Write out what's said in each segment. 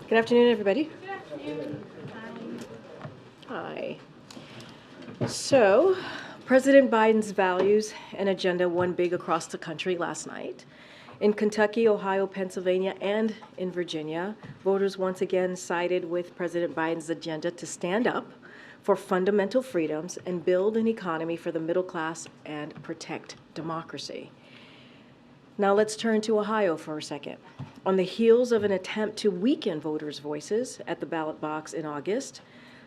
Good afternoon, everybody. Good afternoon. Hi. So, President Biden's values and agenda won big across the country last night. In Kentucky, Ohio, Pennsylvania, and in Virginia, voters once again sided with President Biden's agenda to stand up for fundamental freedoms and build an economy for the middle class and protect democracy. Now let's turn to Ohio for a second. On the heels of an attempt to weaken voters' voices at the ballot box in August,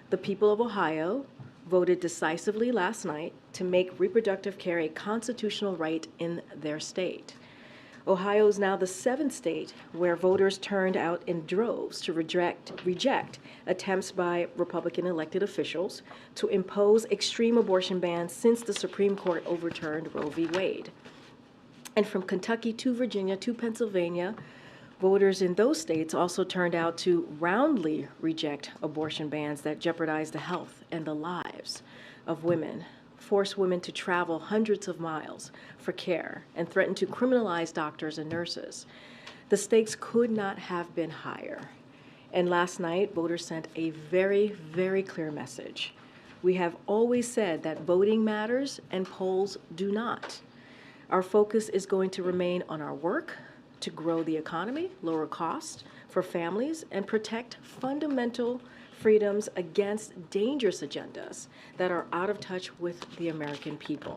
the people of Ohio voted decisively last night to make reproductive care a constitutional right in their state. Ohio is now the seventh state where voters turned out in droves to reject attempts by Republican elected officials to impose extreme abortion bans since the Supreme Court overturned Roe v. Wade. And from Kentucky to Virginia to Pennsylvania, voters in those states also turned out to roundly reject abortion bans that jeopardize the health and the lives of women, force women to travel hundreds of miles for care, and threaten to criminalize doctors and nurses. The stakes could not have been higher. And last night, voters sent a very, very clear message. We have always said that voting matters and polls do not. Our focus is going to remain on our work to grow the economy, lower costs for families, and protect fundamental freedoms against dangerous agendas that are out of touch with the American people.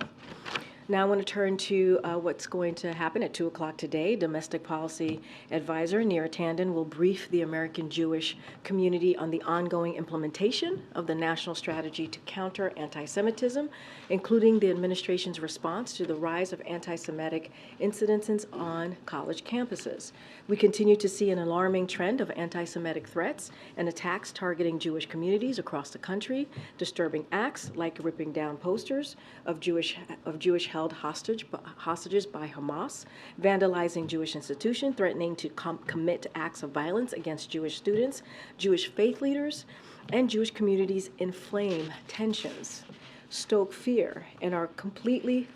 Now I want to turn to what's going to happen at 2 o'clock today. Domestic Policy Advisor Neera Tanden will brief the American Jewish community on the ongoing implementation of the national strategy to counter anti-Semitism, including the administration's response to the rise of anti-Semitic incidences on college campuses. We continue to see an alarming trend of anti-Semitic threats and attacks targeting Jewish communities across the country, disturbing acts like ripping down posters of Jewish held hostages by Hamas, vandalizing Jewish institutions, threatening to commit acts of violence against Jewish students, Jewish faith leaders, and Jewish communities inflame tensions, stoke fear, and are completely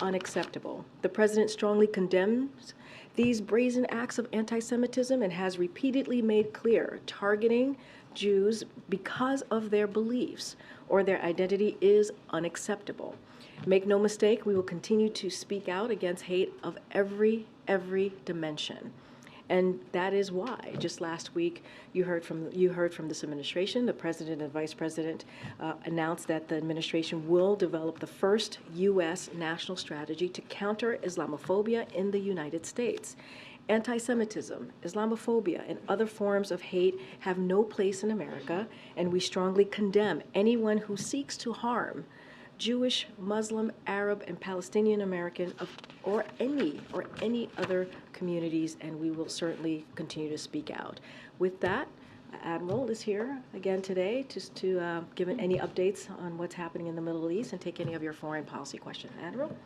unacceptable. The president strongly condemns these brazen acts of anti-Semitism and has repeatedly made clear targeting Jews because of their beliefs or their identity is unacceptable. Make no mistake, we will continue to speak out against hate of every dimension. And that is why, just last week, you heard from this administration. The president and vice president announced that the administration will develop the first U.S. national strategy to counter Islamophobia in the United States. Anti-Semitism, Islamophobia, and other forms of hate have no place in America, and we strongly condemn anyone who seeks to harm Jewish, Muslim, Arab, and Palestinian American or any other communities, and we will certainly continue to speak out. With that, Admiral is here again today just to give any updates on what's happening in the Middle East and take any of your foreign policy questions. Admiral?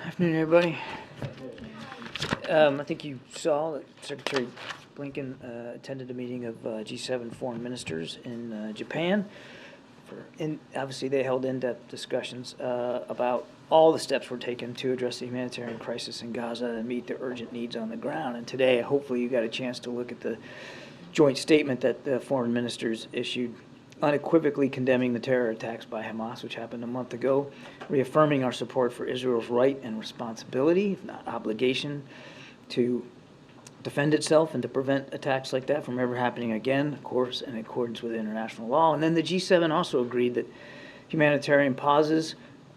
Afternoon, everybody. I think you saw that Secretary Blinken attended a meeting of G7 foreign ministers in Japan. Obviously, they held in-depth discussions about all the steps were taken to address the humanitarian crisis in Gaza and meet the urgent needs on the ground. And today, hopefully, you got a chance to look at the joint statement that the foreign ministers issued, unequivocally condemning the terror attacks by Hamas, which happened a month ago, reaffirming our support for Israel's right and responsibility, if not obligation, to defend itself and to prevent attacks like that from ever happening again, of course, in accordance with international law. And then the G7 also agreed that humanitarian pauses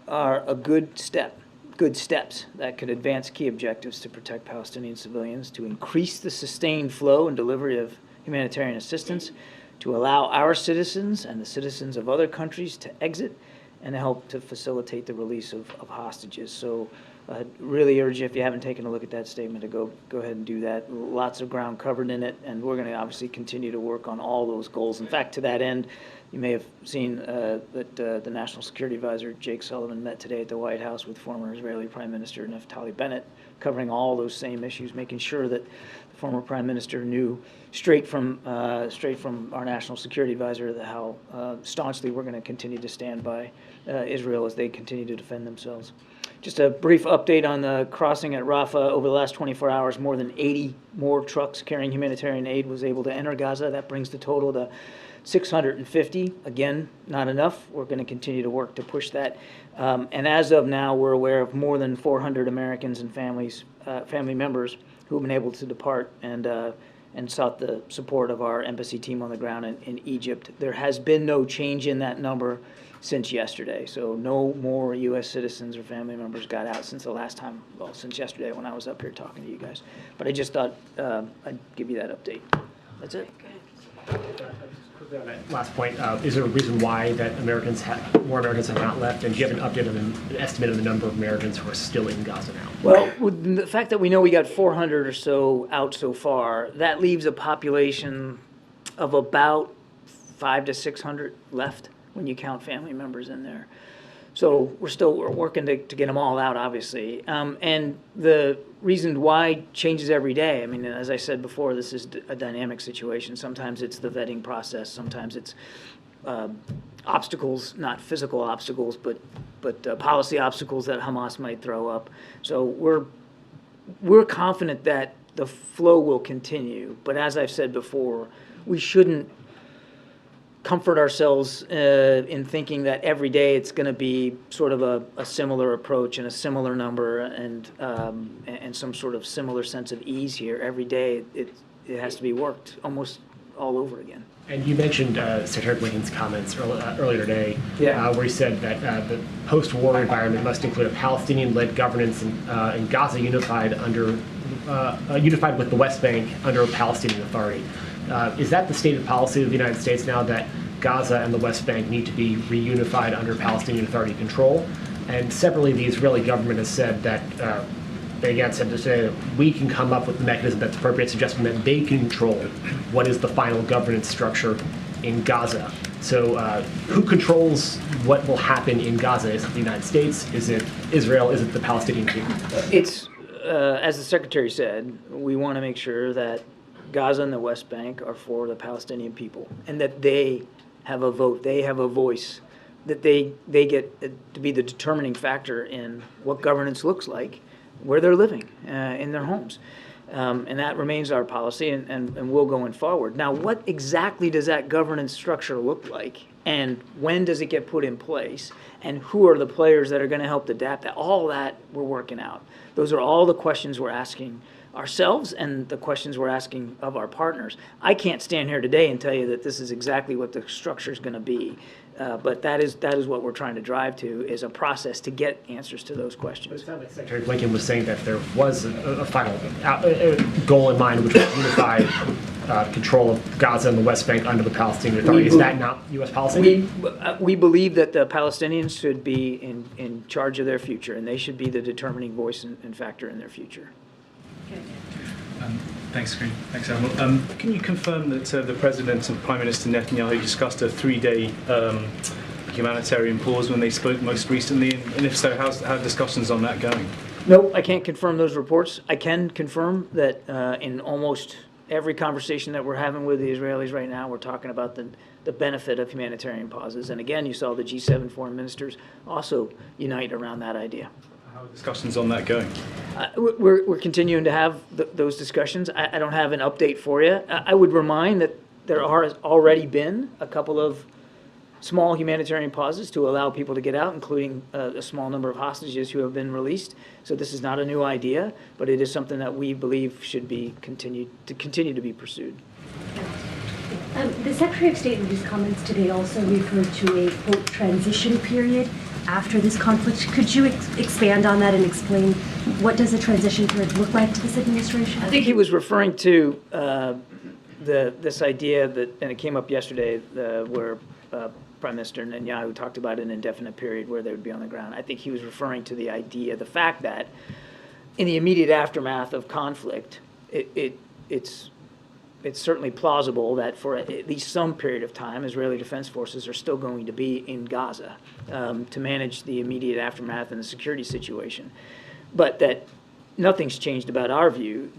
are a good steps that could advance key objectives to protect Palestinian civilians, to increase the sustained flow and delivery of humanitarian assistance, to allow our citizens and the citizens of other countries to exit, and help to facilitate the release of hostages. So I really urge you, if you haven't taken a look at that statement, to go ahead and do that. Lots of ground covered in it, and we're going to obviously continue to work on all those goals. In fact, to that end, you may have seen that the National Security Advisor, Jake Sullivan, met today at the White House with former Israeli Prime Minister Naftali Bennett, covering all those same issues, making sure that the former Prime Minister knew straight from our National Security Advisor how staunchly we're going to continue to stand by Israel as they continue to defend themselves. Just a brief update on the crossing at Rafah. Over the last 24 hours, more than 80 more trucks carrying humanitarian aid was able to enter Gaza. That brings the total to 650. Again, not enough. We're going to continue to work to push that. And as of now, we're aware of more than 400 Americans and family members who have been able to depart and sought the support of our embassy team on the ground in Egypt. There has been no change in that number since yesterday. So no more U.S. citizens or family members got out since the last time, well, since yesterday when I was up here talking to you guys. But I just thought I'd give you that update. That's it. Quickly on that last point, is there a reason why that more Americans have not left? And do you have an update on an estimate of the number of Americans who are still in Gaza now? Well, with the fact that we know we got 400 or so out so far, that leaves a population of about 500 to 600 left when you count family members in there. So we're working to get them all out, obviously. And the reason why changes every day. I mean, as I said before, this is a dynamic situation. Sometimes it's the vetting process. Sometimes it's obstacles, not physical obstacles, but policy obstacles that Hamas might throw up. So we're confident that the flow will continue. But as I've said before, we shouldn't comfort ourselves in thinking that every day it's going to be sort of a similar approach and a similar number and some sort of similar sense of ease here. Every day it has to be worked almost all over again. And you mentioned Secretary Blinken's comments earlier today, Yeah. where he said that the post-war environment must include a Palestinian-led governance in Gaza unified with the West Bank under a Palestinian Authority. Is that the stated policy of the United States now, that Gaza and the West Bank need to be reunified under Palestinian Authority control? And separately, the Israeli government has said that, they again said to say that we can come up with the mechanism that's appropriate, suggesting that they control what is the final governance structure in Gaza. So who controls what will happen in Gaza? Is it the United States? Is it Israel? Is it the Palestinian people? It's, as the Secretary said, we want to make sure that Gaza and the West Bank are for the Palestinian people, and that they have a vote, they have a voice, that they get to be the determining factor in what governance looks like, where they're living, in their homes. And that remains our policy, and will going forward. Now, what exactly does that governance structure look like, and when does it get put in place, and who are the players that are going to help adapt that? All that we're working out. Those are all the questions we're asking ourselves and the questions we're asking of our partners. I can't stand here today and tell you that this is exactly what the structure is going to be, but that is what we're trying to drive to, is a process to get answers to those questions. It sounded like Secretary Blinken was saying that there was a final goal in mind, which was unified control of Gaza and the West Bank under the Palestinian Authority. Is that not U.S. policy? We believe that the Palestinians should be in charge of their future, and they should be the determining voice and factor in their future. Thanks, Karine. Thanks, Admiral. Can you confirm that the President and Prime Minister Netanyahu discussed a 3-day humanitarian pause when they spoke most recently? And if so, how are discussions on that going? Nope, I can't confirm those reports. I can confirm that in almost every conversation that we're having with the Israelis right now, we're talking about the benefit of humanitarian pauses. And again, you saw the G7 foreign ministers also unite around that idea. How are discussions on that going? We're continuing to have those discussions. I don't have an update for you. I would remind that there has already been a couple of small humanitarian pauses to allow people to get out, including a small number of hostages who have been released. So this is not a new idea, but it is something that we believe should be continue to be pursued. The Secretary of State in his comments today also referred to a, quote, transition period after this conflict. Could you expand on that and explain what does a transition period look like to this administration? I think he was referring to this idea that, and it came up yesterday, where Prime Minister Netanyahu talked about an indefinite period where they would be on the ground. I think he was referring to the idea, the fact that in the immediate aftermath of conflict, it's certainly plausible that for at least some period of time, Israeli Defense Forces are still going to be in Gaza to manage the immediate aftermath and the security situation. But that nothing's changed about our view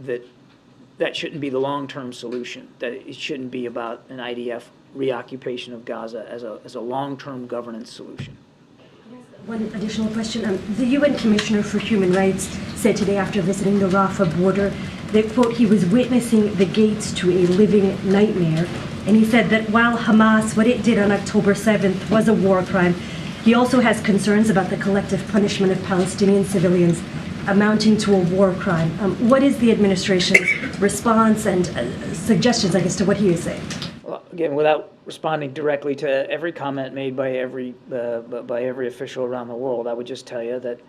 that shouldn't be the long-term solution, that it shouldn't be about an IDF reoccupation of Gaza as a long-term governance solution. One additional question. The UN Commissioner for Human Rights said today after visiting the Rafah border that, quote, he was witnessing the gates to a living nightmare. And he said that while Hamas, what it did on October 7th was a war crime, he also has concerns about the collective punishment of Palestinian civilians amounting to a war crime. What is the administration's response and suggestions, I guess, to what he is saying? Well, again, without responding directly to every comment made by every official around the world, I would just tell you that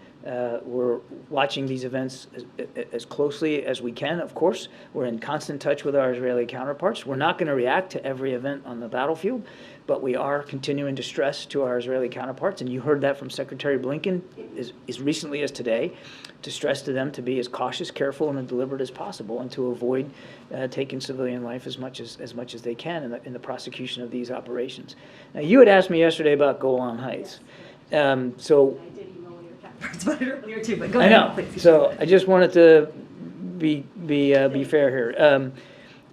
we're watching these events as closely as we can, of course. We're in constant touch with our Israeli counterparts. We're not going to react to every event on the battlefield, but we are continuing to stress to our Israeli counterparts, and you heard that from Secretary Blinken as recently as today, to stress to them to be as cautious, careful, and deliberate as possible, and to avoid taking civilian life as much as they can in the prosecution of these operations. Now, you had asked me yesterday about Golan Heights, so. About it earlier too, but go I ahead, know. please. So I just wanted to be fair here.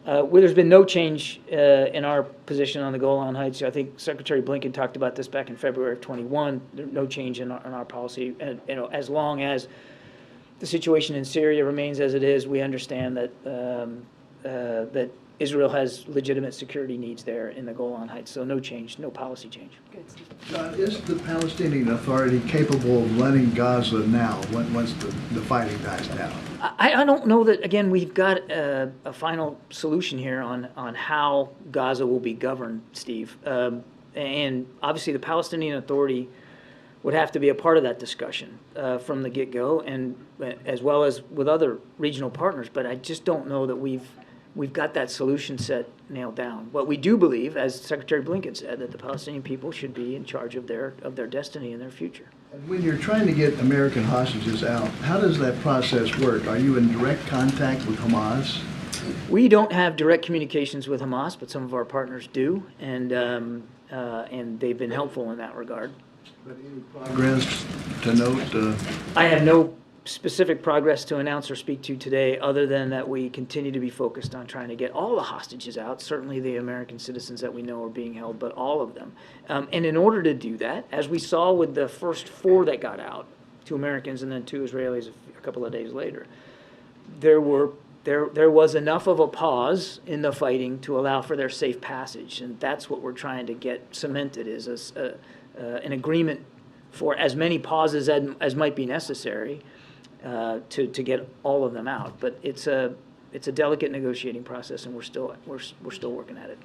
There's been no change in our position on the Golan Heights. I think Secretary Blinken talked about this back in February of 21. There's no change in our policy, and as long as the situation in Syria remains as it is, we understand that that Israel has legitimate security needs there in the Golan Heights. So no change, no policy change. Is the Palestinian Authority capable of running Gaza now, once the fighting dies down? I don't know that, again, we've got a final solution here on how Gaza will be governed, Steve. And obviously the Palestinian Authority would have to be a part of that discussion from the get-go, and as well as with other regional partners. But I just don't know that we've got that solution set nailed down. What we do believe, as Secretary Blinken said, that the Palestinian people should be in charge of their destiny and their future. And when you're trying to get American hostages out, how does that process work? Are you in direct contact with Hamas? We don't have direct communications with Hamas, but some of our partners do, and they've been helpful in that regard. But any progress to note? I have no specific progress to announce or speak to today, other than that we continue to be focused on trying to get all the hostages out, certainly the American citizens that we know are being held, but all of them. And in order to do that, as we saw with the first 4 that got out, 2 Americans and then 2 Israelis a couple of days later, there was enough of a pause in the fighting to allow for their safe passage. And that's what we're trying to get cemented, is an agreement for as many pauses as might be necessary to get all of them out. But it's a delicate negotiating process, and we're still working at it.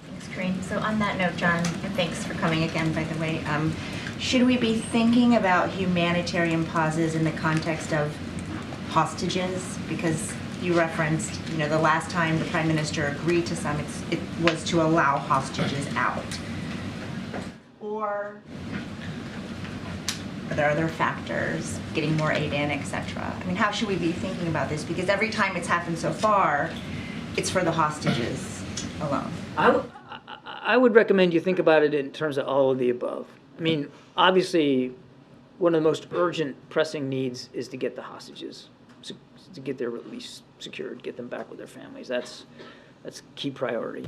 Thanks, Karine. So on that note, John, and thanks for coming again, by the way, should we be thinking about humanitarian pauses in the context of hostages? Because you referenced, the last time the Prime Minister agreed to some, it was to allow hostages out. Or are there other factors, getting more aid in, et cetera? I mean, how should we be thinking about this? Because every time it's happened so far, it's for the hostages alone. I would recommend you think about it in terms of all of the above. I mean, obviously, one of the most urgent, pressing needs is to get the hostages, to get their release secured, get them back with their families. That's key priority.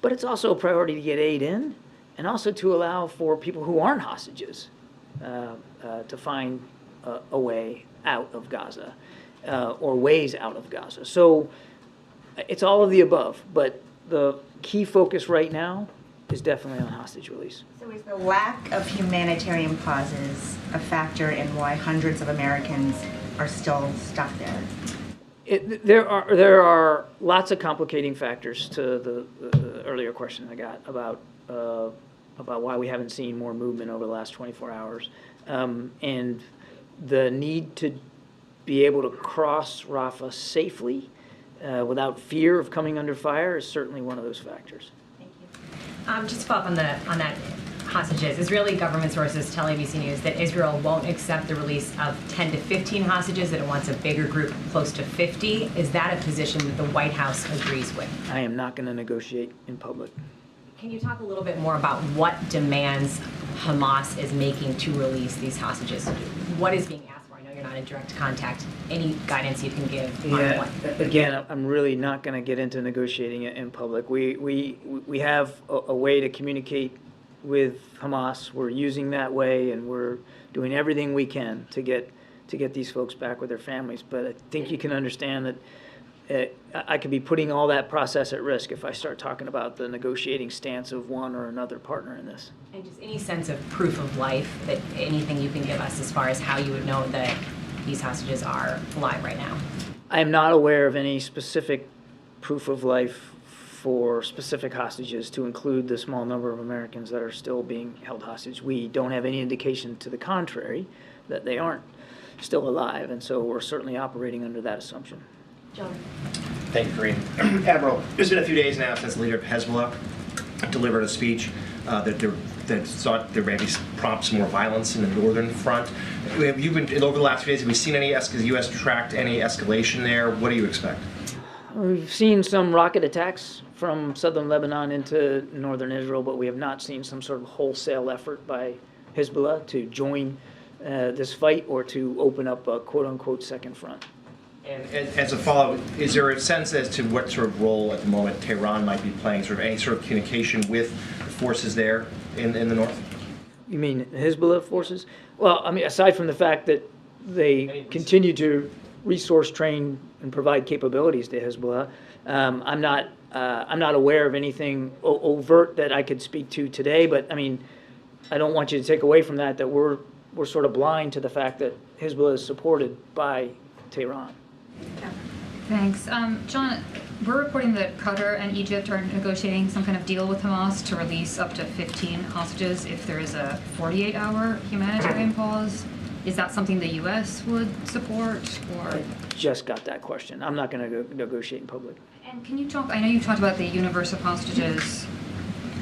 But it's also a priority to get aid in, and also to allow for people who aren't hostages to find a way out of Gaza, or ways out of Gaza. So it's all of the above, but the key focus right now is definitely on hostage release. So is the lack of humanitarian pauses a factor in why hundreds of Americans are still stuck there? There are lots of complicating factors to the earlier question I got about why we haven't seen more movement over the last 24 hours. And the need to be able to cross Rafah safely without fear of coming under fire is certainly one of those factors. Thank you. Just to follow up on that hostages, Israeli government sources tell ABC News that Israel won't accept the release of 10 to 15 hostages, that it wants a bigger group, close to 50. Is that a position that the White House agrees with? I am not going to negotiate in public. Can you talk a little bit more about what demands Hamas is making to release these hostages? What is being asked for? I know you're not in direct contact. Any guidance you can give on what? Again, I'm really not going to get into negotiating it in public. We have a way to communicate with Hamas. We're using that way, and we're doing everything we can to get these folks back with their families. But I think you can understand that I could be putting all that process at risk if I start talking about the negotiating stance of one or another partner in this. And just any sense of proof of life, that anything you can give us as far as how you would know that these hostages are alive right now? I am not aware of any specific proof of life for specific hostages, to include the small number of Americans that are still being held hostage. We don't have any indication to the contrary that they aren't still alive, and so we're certainly operating under that assumption. John. Thank you, Karine. Admiral, it's been a few days now since the leader of Hezbollah delivered a speech that sought there may be prompts more violence in the northern front. Have you been, over the last few days, have we seen any, has the U.S. tracked any escalation there? What do you expect? We've seen some rocket attacks from southern Lebanon into northern Israel, but we have not seen some sort of wholesale effort by Hezbollah to join this fight or to open up a quote-unquote second front. And as a follow-up, is there a sense as to what sort of role at the moment Tehran might be playing, sort of any sort of communication with the forces there in the north? You mean Hezbollah forces? Well, I mean, aside from the fact that they continue to resource train and provide capabilities to Hezbollah, I'm not aware of anything overt that I could speak to today. But I mean, I don't want you to take away from that we're sort of blind to the fact that Hezbollah is supported by Tehran. Thanks. John, we're reporting that Qatar and Egypt are negotiating some kind of deal with Hamas to release up to 15 hostages if there is a 48-hour humanitarian pause. Is that something the U.S. would support, or? I just got that question. I'm not going to negotiate in public. And can you talk, I know you talked about the universe of hostages.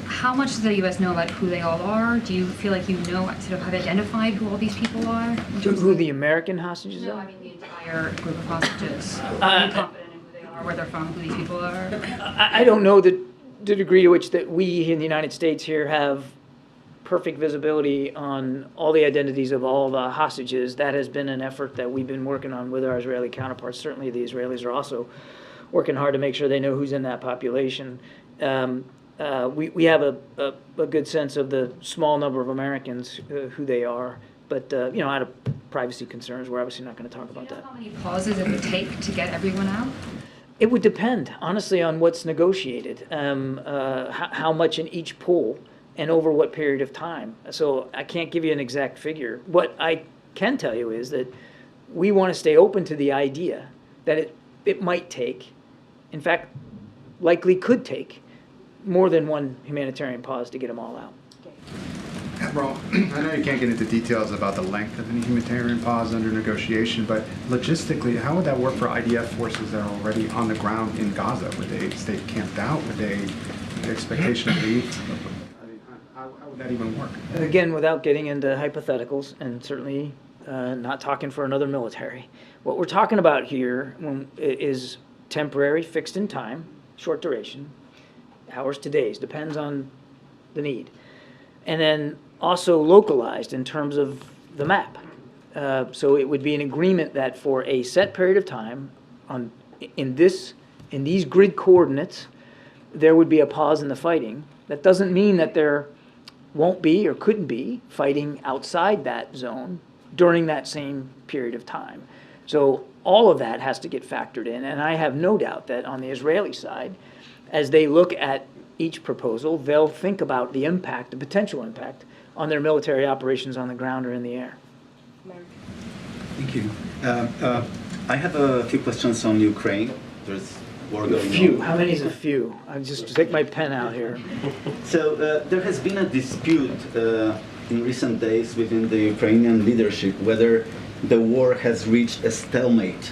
How much does the U.S. know about who they all are? Do you feel like you know, sort of have identified who all these people are? Who the American hostages No, are? I mean the entire group of hostages. Are you confident in who they are, where they're from, who these people are? I don't know the degree to which that we in the United States here have perfect visibility on all the identities of all the hostages. That has been an effort that we've been working on with our Israeli counterparts. Certainly the Israelis are also working hard to make sure they know who's in that population. We have a good sense of the small number of Americans who they are, but out of privacy concerns, we're obviously not going to talk about that. How many pauses it would take to get everyone out? It would depend, honestly, on what's negotiated, how much in each pool, and over what period of time. So I can't give you an exact figure. What I can tell you is that we want to stay open to the idea that it might take, in fact, likely could take, more than one humanitarian pause to get them all out. Admiral, I know you can't get into details about the length of any humanitarian pause under negotiation, but logistically, how would that work for IDF forces that are already on the ground in Gaza? Would they stay camped out? Would they, the expectation of leave? I mean, how would that even work? Again, without getting into hypotheticals, and certainly not talking for another military, what we're talking about here is temporary, fixed in time, short duration, hours to days, depends on the need. And then also localized in terms of the map. So it would be an agreement that for a set period of time, in these grid coordinates, there would be a pause in the fighting. That doesn't mean that there won't be or couldn't be fighting outside that zone during that same period of time. So all of that has to get factored in, and I have no doubt that on the Israeli side, as they look at each proposal, they'll think about the impact, the potential impact, on their military operations on the ground or in the air. Thank you. I have a few questions on Ukraine. There's war going on. Few. How many is a few? I'll just take my pen out here. So there has been a dispute in recent days within the Ukrainian leadership whether the war has reached a stalemate.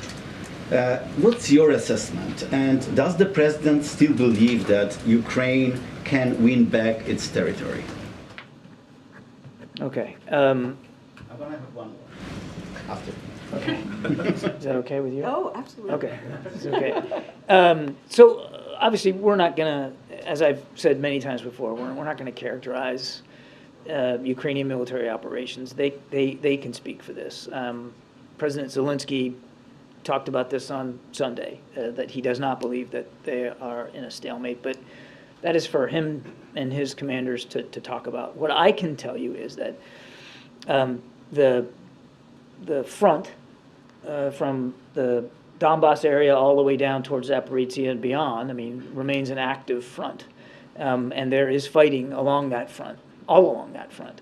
What's your assessment? And does the president still believe that Ukraine can win back its territory? Okay. I'm going to have one more after. Okay. Is that okay with you? Oh, absolutely. Okay. It's okay. So obviously we're not going to, as I've said many times before, we're not going to characterize Ukrainian military operations. They can speak for this. President Zelensky talked about this on Sunday, that he does not believe that they are in a stalemate. But that is for him and his commanders to talk about. What I can tell you is that the front from the Donbass area all the way down towards Zaporizhia and beyond, I mean, remains an active front. And there is fighting along that front, all along that front.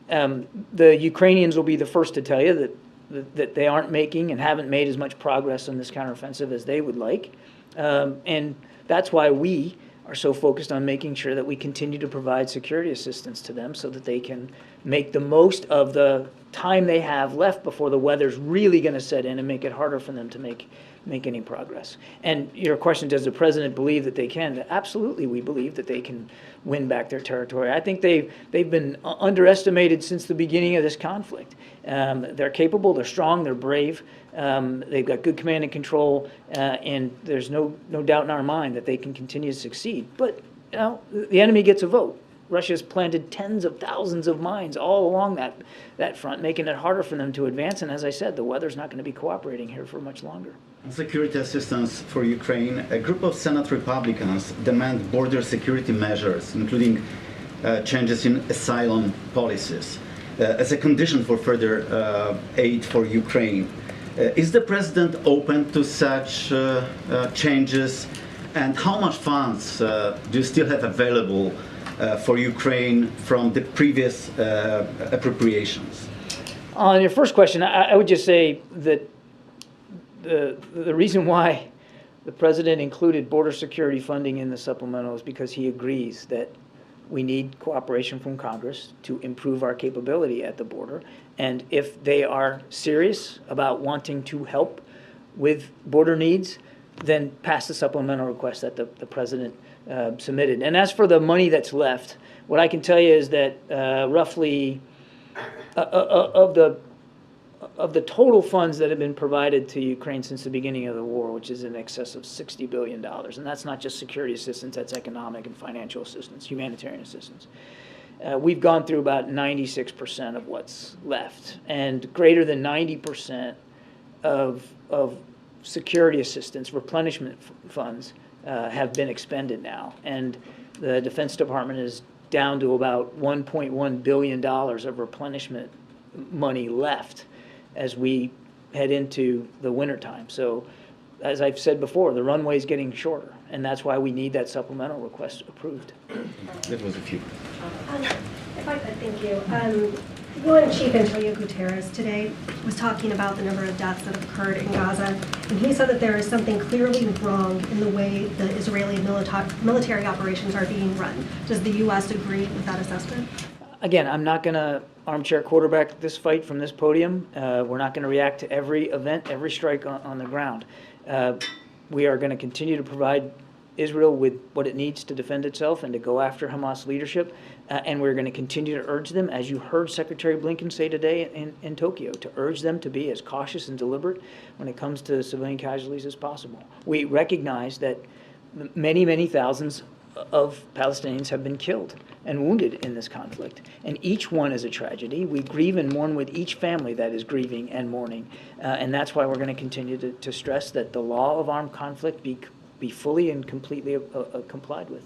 The Ukrainians will be the first to tell you that they aren't making and haven't made as much progress on this counteroffensive as they would like. And that's why we are so focused on making sure that we continue to provide security assistance to them so that they can make the most of the time they have left before the weather's really going to set in and make it harder for them to make any progress. And your question, does the president believe that they can? Absolutely, we believe that they can win back their territory. I think they've been underestimated since the beginning of this conflict. They're capable, they're strong, they're brave. They've got good command and control, and there's no doubt in our mind that they can continue to succeed. But you know, the enemy gets a vote. Russia's planted tens of thousands of mines all along that front, making it harder for them to advance. And as I said, the weather's not going to be cooperating here for much longer. On security assistance for Ukraine, a group of Senate Republicans demand border security measures, including changes in asylum policies, as a condition for further aid for Ukraine. Is the president open to such changes? And how much funds do you still have available for Ukraine from the previous appropriations? On your first question, I would just say that the reason why the president included border security funding in the supplemental is because he agrees that we need cooperation from Congress to improve our capability at the border. And if they are serious about wanting to help with border needs, then pass the supplemental request that the president submitted. And as for the money that's left, what I can tell you is that roughly of the total funds that have been provided to Ukraine since the beginning of the war, which is in excess of $60 billion, and that's not just security assistance, that's economic and financial assistance, humanitarian assistance. We've gone through about 96% of what's left, and greater than 90% of security assistance, replenishment funds, have been expended now. And the Defense Department is down to about $1.1 billion of replenishment money left as we head into the wintertime. So, as I've said before, the runway is getting shorter, and that's why we need that supplemental request approved. That was a few. If I could, thank you. UN Chief Antonio Guterres today was talking about the number of deaths that have occurred in Gaza, and he said that there is something clearly wrong in the way the Israeli military operations are being run. Does the U.S. agree with that assessment? Again, I'm not going to armchair quarterback this fight from this podium. We're not going to react to every event, every strike on the ground. We are going to continue to provide Israel with what it needs to defend itself and to go after Hamas leadership. And we're going to continue to urge them, as you heard Secretary Blinken say today in Tokyo, to urge them to be as cautious and deliberate when it comes to civilian casualties as possible. We recognize that many, many thousands of Palestinians have been killed and wounded in this conflict. And each one is a tragedy. We grieve and mourn with each family that is grieving and mourning. And that's why we're going to continue to stress that the law of armed conflict be fully and completely complied with.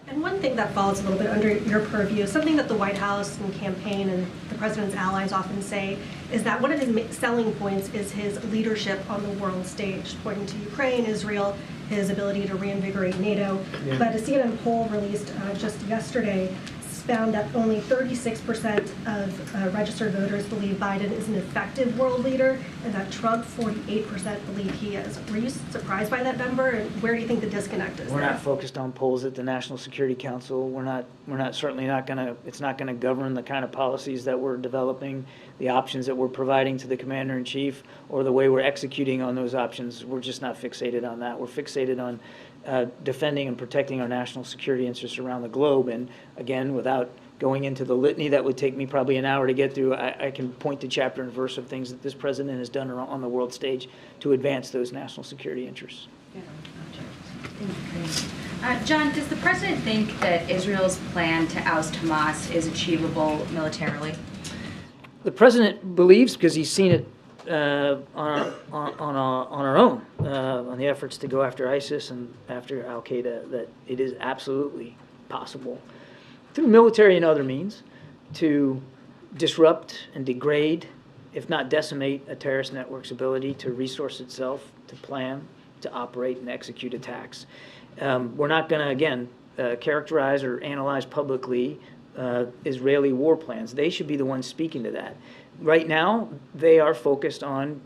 And one thing that falls a little bit under your purview, something that the White House and campaign and the president's allies often say, is that one of his selling points is his leadership on the world stage, pointing to Ukraine, Israel, his ability to reinvigorate NATO. Yeah. But a CNN poll released just yesterday found that only 36% of registered voters believe Biden is an effective world leader, and that Trump, 48% believe he is. Were you surprised by that number, and where do you think the disconnect is? We're not focused on polls at the National Security Council. It's not gonna govern the kind of policies that we're developing, the options that we're providing to the Commander-in-Chief, or the way we're executing on those options. We're just not fixated on that. We're fixated on defending and protecting our national security interests around the globe. And again, without going into the litany that would take me probably an hour to get through, I can point to chapter and verse of things that this president has done on the world stage to advance those national security interests. John, does the president think that Israel's plan to oust Hamas is achievable militarily? The president believes, because he's seen it on our own, on the efforts to go after ISIS and after al-Qaeda, that it is absolutely possible, through military and other means, to disrupt and degrade, if not decimate, a terrorist network's ability to resource itself, to plan, to operate and execute attacks. We're not going to, again, characterize or analyze publicly Israeli war plans. They should be the ones speaking to that. Right now, they are focused on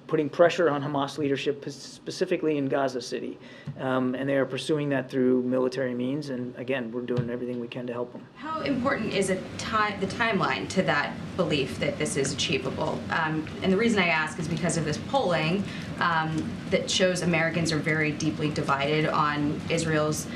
putting pressure on Hamas leadership, specifically in Gaza City. And they are pursuing that through military means. And again, we're doing everything we can to help them. How important is the timeline to that belief that this is achievable? And the reason I ask is because of this polling that shows Americans are very deeply divided on Israel's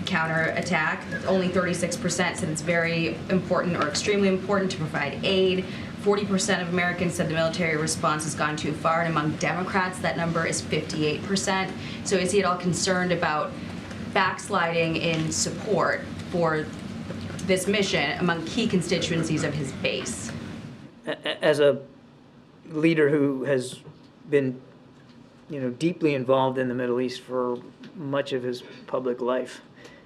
counterattack. Only 36% said it's very important or extremely important to provide aid. 40% of Americans said the military response has gone too far, and among Democrats, that number is 58%. So is he at all concerned about backsliding in support for this mission among key constituencies of his base? As a leader who has been, deeply involved in the Middle East for much of his public life,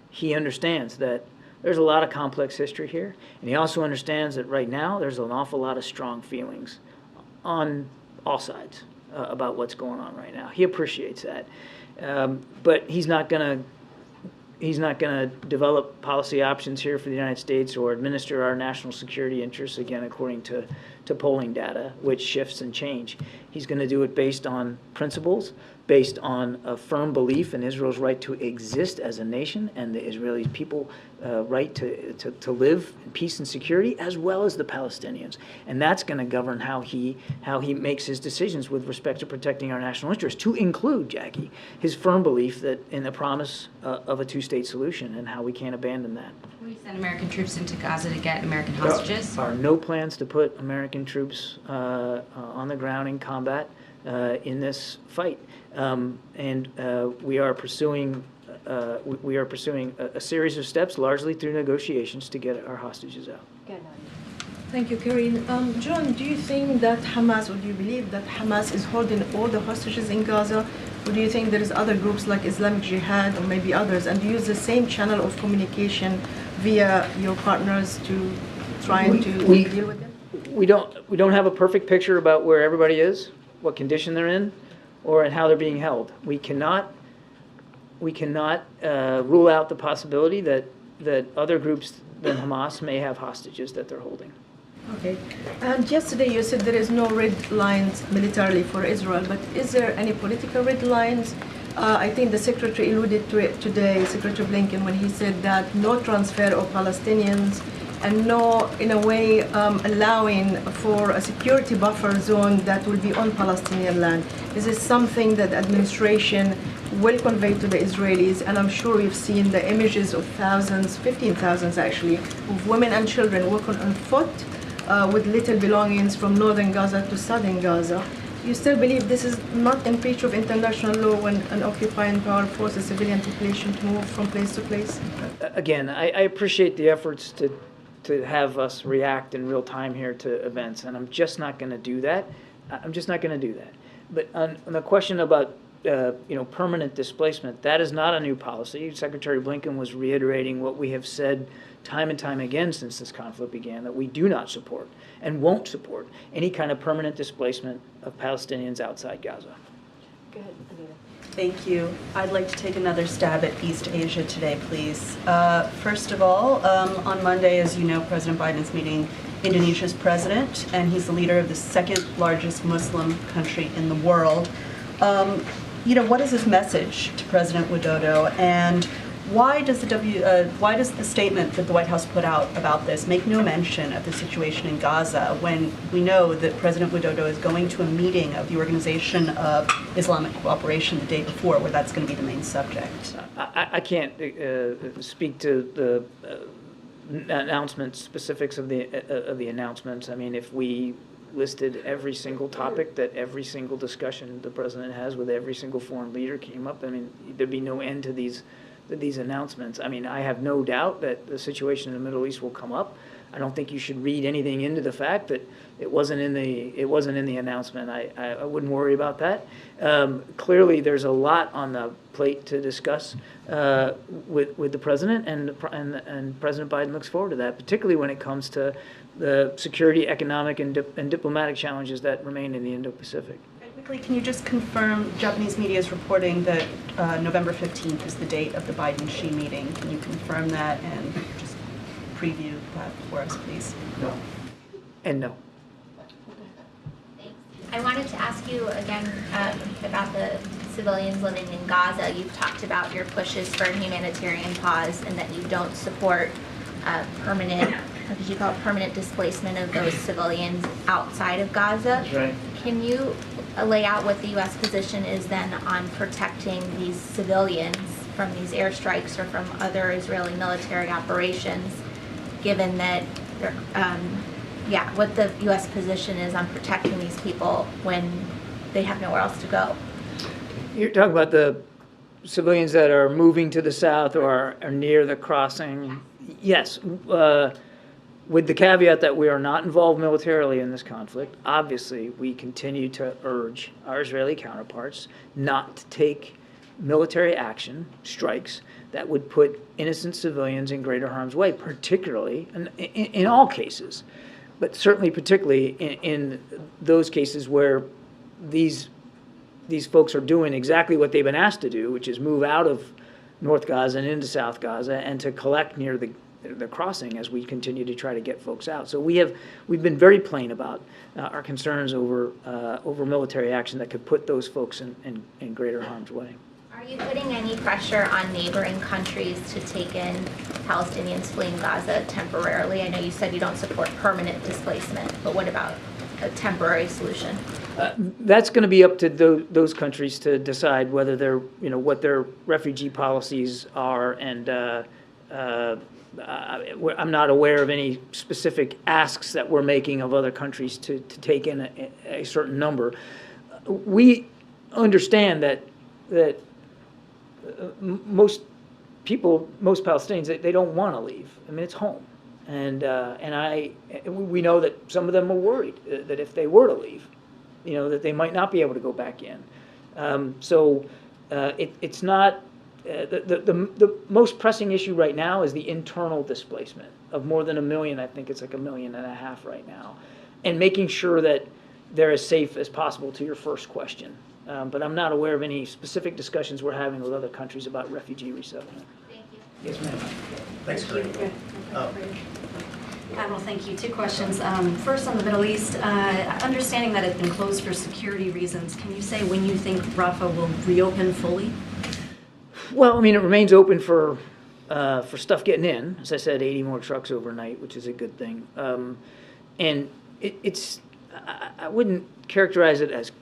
he understands that there's a lot of complex history here, and he also understands that right now there's an awful lot of strong feelings on all sides about what's going on right now. He appreciates that, but he's not going to develop policy options here for the United States or administer our national security interests, again, according to polling data, which shifts and change. He's going to do it based on principles, based on a firm belief in Israel's right to exist as a nation and the Israeli people right to live in peace and security, as well as the Palestinians. And that's going to govern how he makes his decisions with respect to protecting our national interests, to include, Jackie, his firm belief that in the promise of a two-state solution and how we can't abandon that. Will we send American troops into Gaza to get American hostages? There are no plans to put American troops on the ground in combat in this fight. We are pursuing a series of steps, largely through negotiations, to get our hostages out. Thank you, Karine. John, do you think that Hamas, or do you believe that Hamas is holding all the hostages in Gaza? Or do you think there is other groups like Islamic Jihad or maybe others, and do you use the same channel of communication via your partners to trying to deal with them? We don't have a perfect picture about where everybody is, what condition they're in, or how they're being held. We cannot rule out the possibility that other groups than Hamas may have hostages that they're holding. Okay. And yesterday you said there is no red lines militarily for Israel, but is there any political red lines? I think the Secretary alluded to it today, Secretary Blinken, when he said that no transfer of Palestinians and no, in a way, allowing for a security buffer zone that will be on Palestinian land. Is this something that the administration will convey to the Israelis? And I'm sure you've seen the images of thousands, 15,000 actually, of women and children walking on foot with little belongings from northern Gaza to southern Gaza. You still believe this is not in breach of international law when an occupying power forces civilian population to move from place to place? Again, I appreciate the efforts to have us react in real time here to events, and I'm just not going to do that. But on the question about permanent displacement, that is not a new policy. Secretary Blinken was reiterating what we have said time and time again since this conflict began, that we do not support and won't support any kind of permanent displacement of Palestinians outside Gaza. Go ahead, Anita. Thank you. I'd like to take another stab at East Asia today, please. First of all, on Monday, as you know, President Biden is meeting Indonesia's president, and he's the leader of the second largest Muslim country in the world. What is his message to President Widodo, and why does the statement that the White House put out about this make no mention of the situation in Gaza when we know that President Widodo is going to a meeting of the Organization of Islamic Cooperation the day before, where that's going to be the main subject? I can't speak to the announcement specifics of the announcements. I mean, if we listed every single topic that every single discussion the president has with every single foreign leader came up, I mean, there'd be no end to these announcements. I mean, I have no doubt that the situation in the Middle East will come up. I don't think you should read anything into the fact that it wasn't in the announcement. I wouldn't worry about that. Clearly, there's a lot on the plate to discuss with the president, and President Biden looks forward to that, particularly when it comes to the security, economic, and diplomatic challenges that remain in the Indo-Pacific. Quickly, can you just confirm, Japanese media is reporting that November 15th is the date of the Biden-Xi meeting. Can you confirm that and just preview that for us, please? No. And no. I wanted to ask you again about the civilians living in Gaza. You've talked about your pushes for a humanitarian pause and that you don't support permanent, what did you call it, permanent displacement of those civilians outside of Gaza. That's right. Can you lay out what the U.S. position is then on protecting these civilians from these airstrikes or from other Israeli military operations, given that they're, what the U.S. position is on protecting these people when they have nowhere else to go? You're talking about the civilians that are moving to the south or are near the crossing. Yes, with the caveat that we are not involved militarily in this conflict. Obviously, we continue to urge our Israeli counterparts not to take military action, strikes, that would put innocent civilians in greater harm's way, particularly, in all cases, but certainly particularly in those cases where these folks are doing exactly what they've been asked to do, which is move out of North Gaza and into South Gaza and to collect near the crossing as we continue to try to get folks out. So we've been very plain about our concerns over military action that could put those folks in greater harm's way. Are you putting any pressure on neighboring countries to take in Palestinians fleeing Gaza temporarily? I know you said you don't support permanent displacement, but what about a temporary solution? That's going to be up to those countries to decide whether they're, what their refugee policies are, and I'm not aware of any specific asks that we're making of other countries to take in a certain number. We understand that most people, most Palestinians, they don't want to leave. I mean, it's home, and we know that some of them are worried that if they were to leave, that they might not be able to go back in. It's not. The most pressing issue right now is the internal displacement of more than 1 million. I think it's like 1.5 million right now, and making sure that they're as safe as possible, to your first question. But I'm not aware of any specific discussions we're having with other countries about refugee resettlement. Thank you. Yes, ma'am. Thanks, Karine. Admiral, thank you. 2 questions. First, on the Middle East, understanding that it's been closed for security reasons, can you say when you think Rafah will reopen fully? Well, I mean, it remains open for stuff getting in. As I said, 80 more trucks overnight, which is a good thing. And I wouldn't characterize it as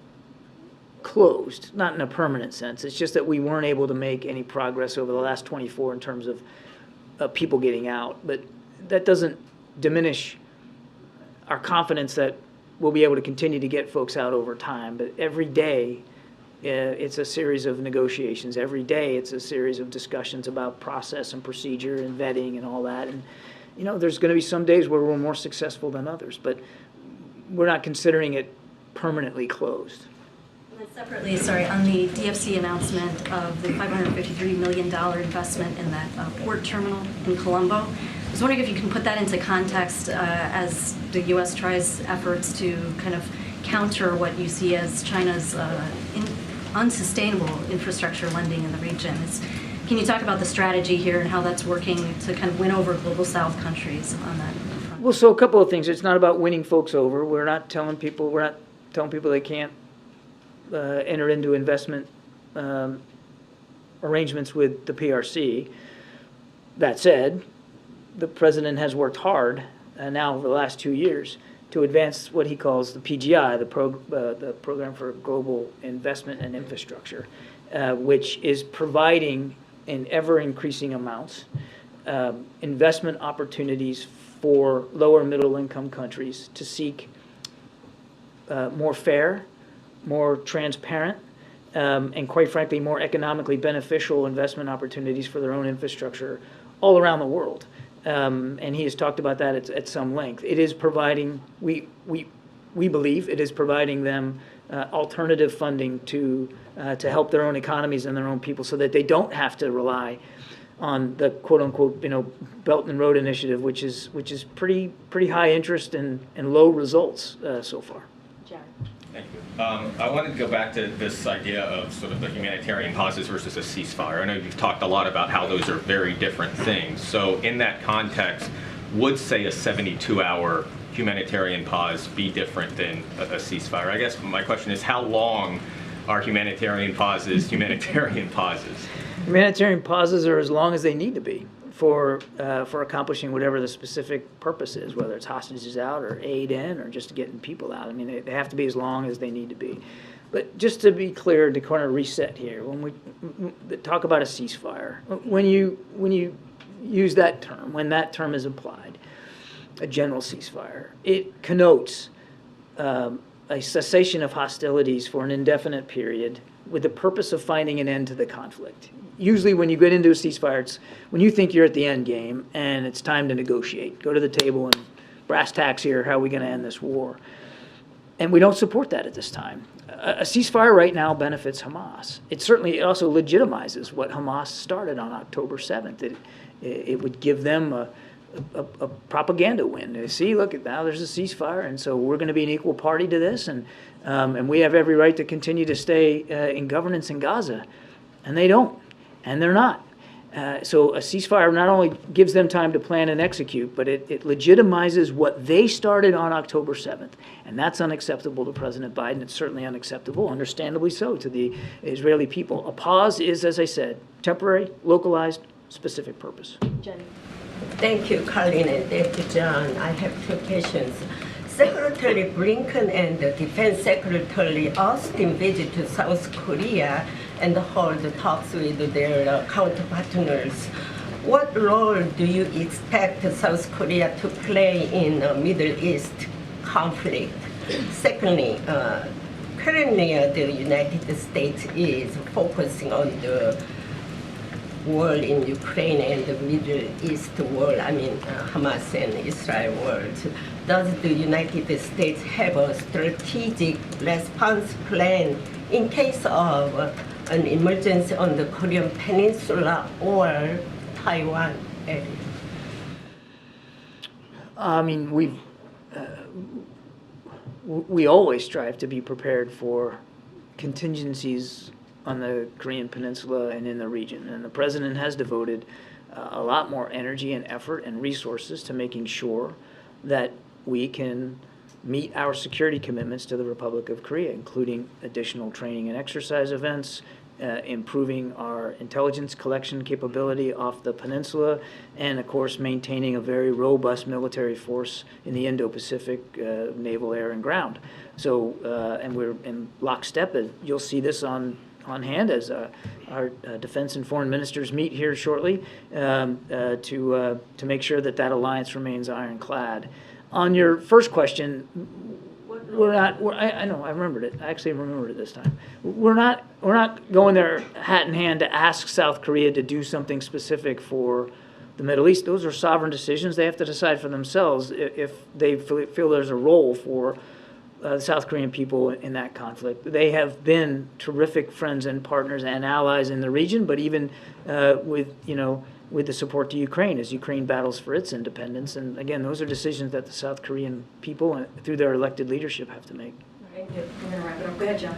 closed, not in a permanent sense. It's just that we weren't able to make any progress over the last 24 in terms of people getting out. But that doesn't diminish our confidence that we'll be able to continue to get folks out over time. But every day, it's a series of negotiations. Every day, it's a series of discussions about process and procedure and vetting and all that. And, there's going to be some days where we're more successful than others, but we're not considering it permanently closed. And then separately, on the DFC announcement of the $553 million investment in that port terminal in Colombo, I was wondering if you can put that into context as the U.S. tries efforts to kind of counter what you see as China's unsustainable infrastructure lending in the region. Can you talk about the strategy here and how that's working to kind of win over global South countries on that front? Well, so a couple of things. It's not about winning folks over. We're not telling people they can't enter into investment arrangements with the PRC. That said, the president has worked hard now over the last 2 years to advance what he calls the PGI, the Program for Global Investment and Infrastructure, which is providing in ever-increasing amounts investment opportunities for lower middle-income countries to seek more fair, more transparent, and quite frankly, more economically beneficial investment opportunities for their own infrastructure all around the world. and he has talked about that at some length. It is providing, we believe it is providing them alternative funding to help their own economies and their own people so that they don't have to rely on the quote-unquote, Belt and Road Initiative, which is pretty high interest and low results so far. Thank you. I wanted to go back to this idea of sort of the humanitarian pauses versus a ceasefire. I know you've talked a lot about how those are very different things. So in that context, would, say, a 72-hour humanitarian pause be different than a ceasefire? I guess my question is, how long are humanitarian pauses humanitarian pauses? Humanitarian pauses are as long as they need to be for accomplishing whatever the specific purpose is, whether it's hostages out or aid in or just getting people out. I mean, they have to be as long as they need to be. But just to be clear, to kind of reset here, when we talk about a ceasefire, when you use that term, when that term is applied, a general ceasefire, it connotes a cessation of hostilities for an indefinite period with the purpose of finding an end to the conflict. Usually when you get into a ceasefire, it's when you think you're at the end game and it's time to negotiate. Go to the table and brass tacks here, how are we going to end this war? And we don't support that at this time. A ceasefire right now benefits Hamas. It also legitimizes what Hamas started on October 7th. It would give them a propaganda win. See, look, now there's a ceasefire, and so we're going to be an equal party to this, and we have every right to continue to stay in governance in Gaza. And they don't, and they're not. So a ceasefire not only gives them time to plan and execute, but it legitimizes what they started on October 7th. And that's unacceptable to President Biden. It's certainly unacceptable, understandably so, to the Israeli people. A pause is, as I said, temporary, localized, specific purpose. Jenny. Thank you, Karine and thank you, John. I have two questions. Secretary Blinken and Defense Secretary Austin visit to South Korea and hold talks with their counterpartners. What role do you expect South Korea to play in the Middle East conflict? Secondly, currently the United States is focusing on the war in Ukraine and the Middle East war, Hamas and Israel war. Does the United States have a strategic response plan in case of an emergency on the Korean Peninsula or Taiwan area? I mean, we always strive to be prepared for contingencies on the Korean Peninsula and in the region. And the president has devoted a lot more energy and effort and resources to making sure that we can meet our security commitments to the Republic of Korea, including additional training and exercise events, improving our intelligence collection capability off the peninsula, and of course maintaining a very robust military force in the Indo-Pacific naval, air, and ground. So, and we're in lockstep. You'll see this on hand as our defense and foreign ministers meet here shortly to make sure that that alliance remains ironclad. On your first question, I know, I remembered it. I actually remembered it this time. We're not going there hat in hand to ask South Korea to do something specific for the Middle East. Those are sovereign decisions. They have to decide for themselves if they feel there's a role for the South Korean people in that conflict. They have been terrific friends and partners and allies in the region, but even with the support to Ukraine as Ukraine battles for its independence. And again, those are decisions that the South Korean people, through their elected leadership, have to make. Thank you. We're going to wrap it up. Go ahead, John.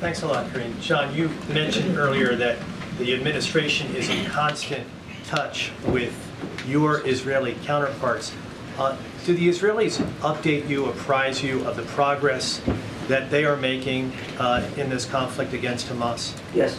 Thanks a lot, Karine. John, you mentioned earlier that the administration is in constant touch with your Israeli counterparts. Do the Israelis update you, apprise you of the progress that they are making in this conflict against Hamas? Yes.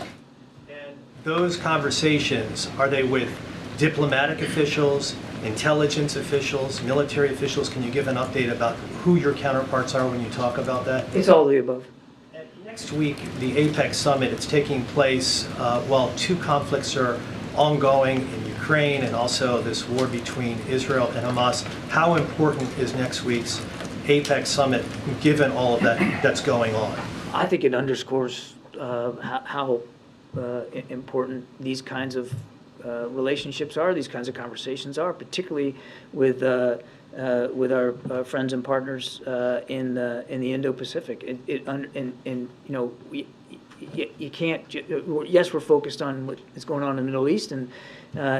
And those conversations, are they with diplomatic officials, intelligence officials, military officials? Can you give an update about who your counterparts are when you talk about that? It's all of the above. And next week, the APEC summit, it's taking place while two conflicts are ongoing in Ukraine and also this war between Israel and Hamas. How important is next week's APEC summit given all of that that's going on? I think it underscores how important these kinds of relationships are, these kinds of conversations are, particularly with our friends and partners in the Indo-Pacific. You can't. Yes, we're focused on what is going on in the Middle East and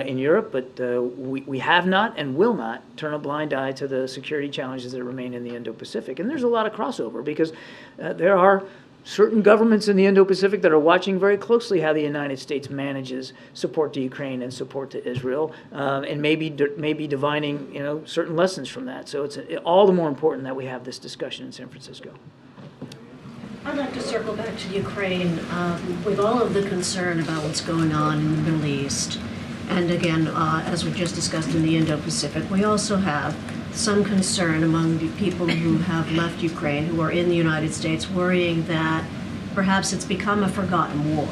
in Europe, but we have not and will not turn a blind eye to the security challenges that remain in the Indo-Pacific. And there's a lot of crossover because there are certain governments in the Indo-Pacific that are watching very closely how the United States manages support to Ukraine and support to Israel, and maybe divining certain lessons from that. So it's all the more important that we have this discussion in San Francisco. I'd like to circle back to Ukraine with all of the concern about what's going on in the Middle East. And again, as we just discussed in the Indo-Pacific, we also have some concern among the people who have left Ukraine, who are in the United States, worrying that perhaps it's become a forgotten war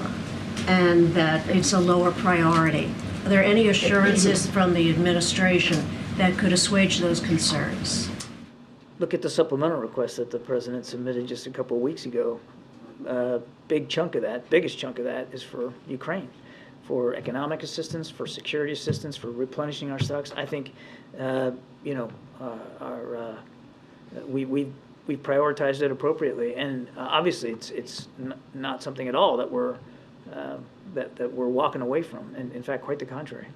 and that it's a lower priority. Are there any assurances from the administration that could assuage those concerns? Look at the supplemental request that the president submitted just a couple of weeks ago. Biggest chunk of that is for Ukraine, for economic assistance, for security assistance, for replenishing our stocks. I think, we prioritized it appropriately, and obviously it's not something at all that we're walking away from, and in fact, quite the contrary.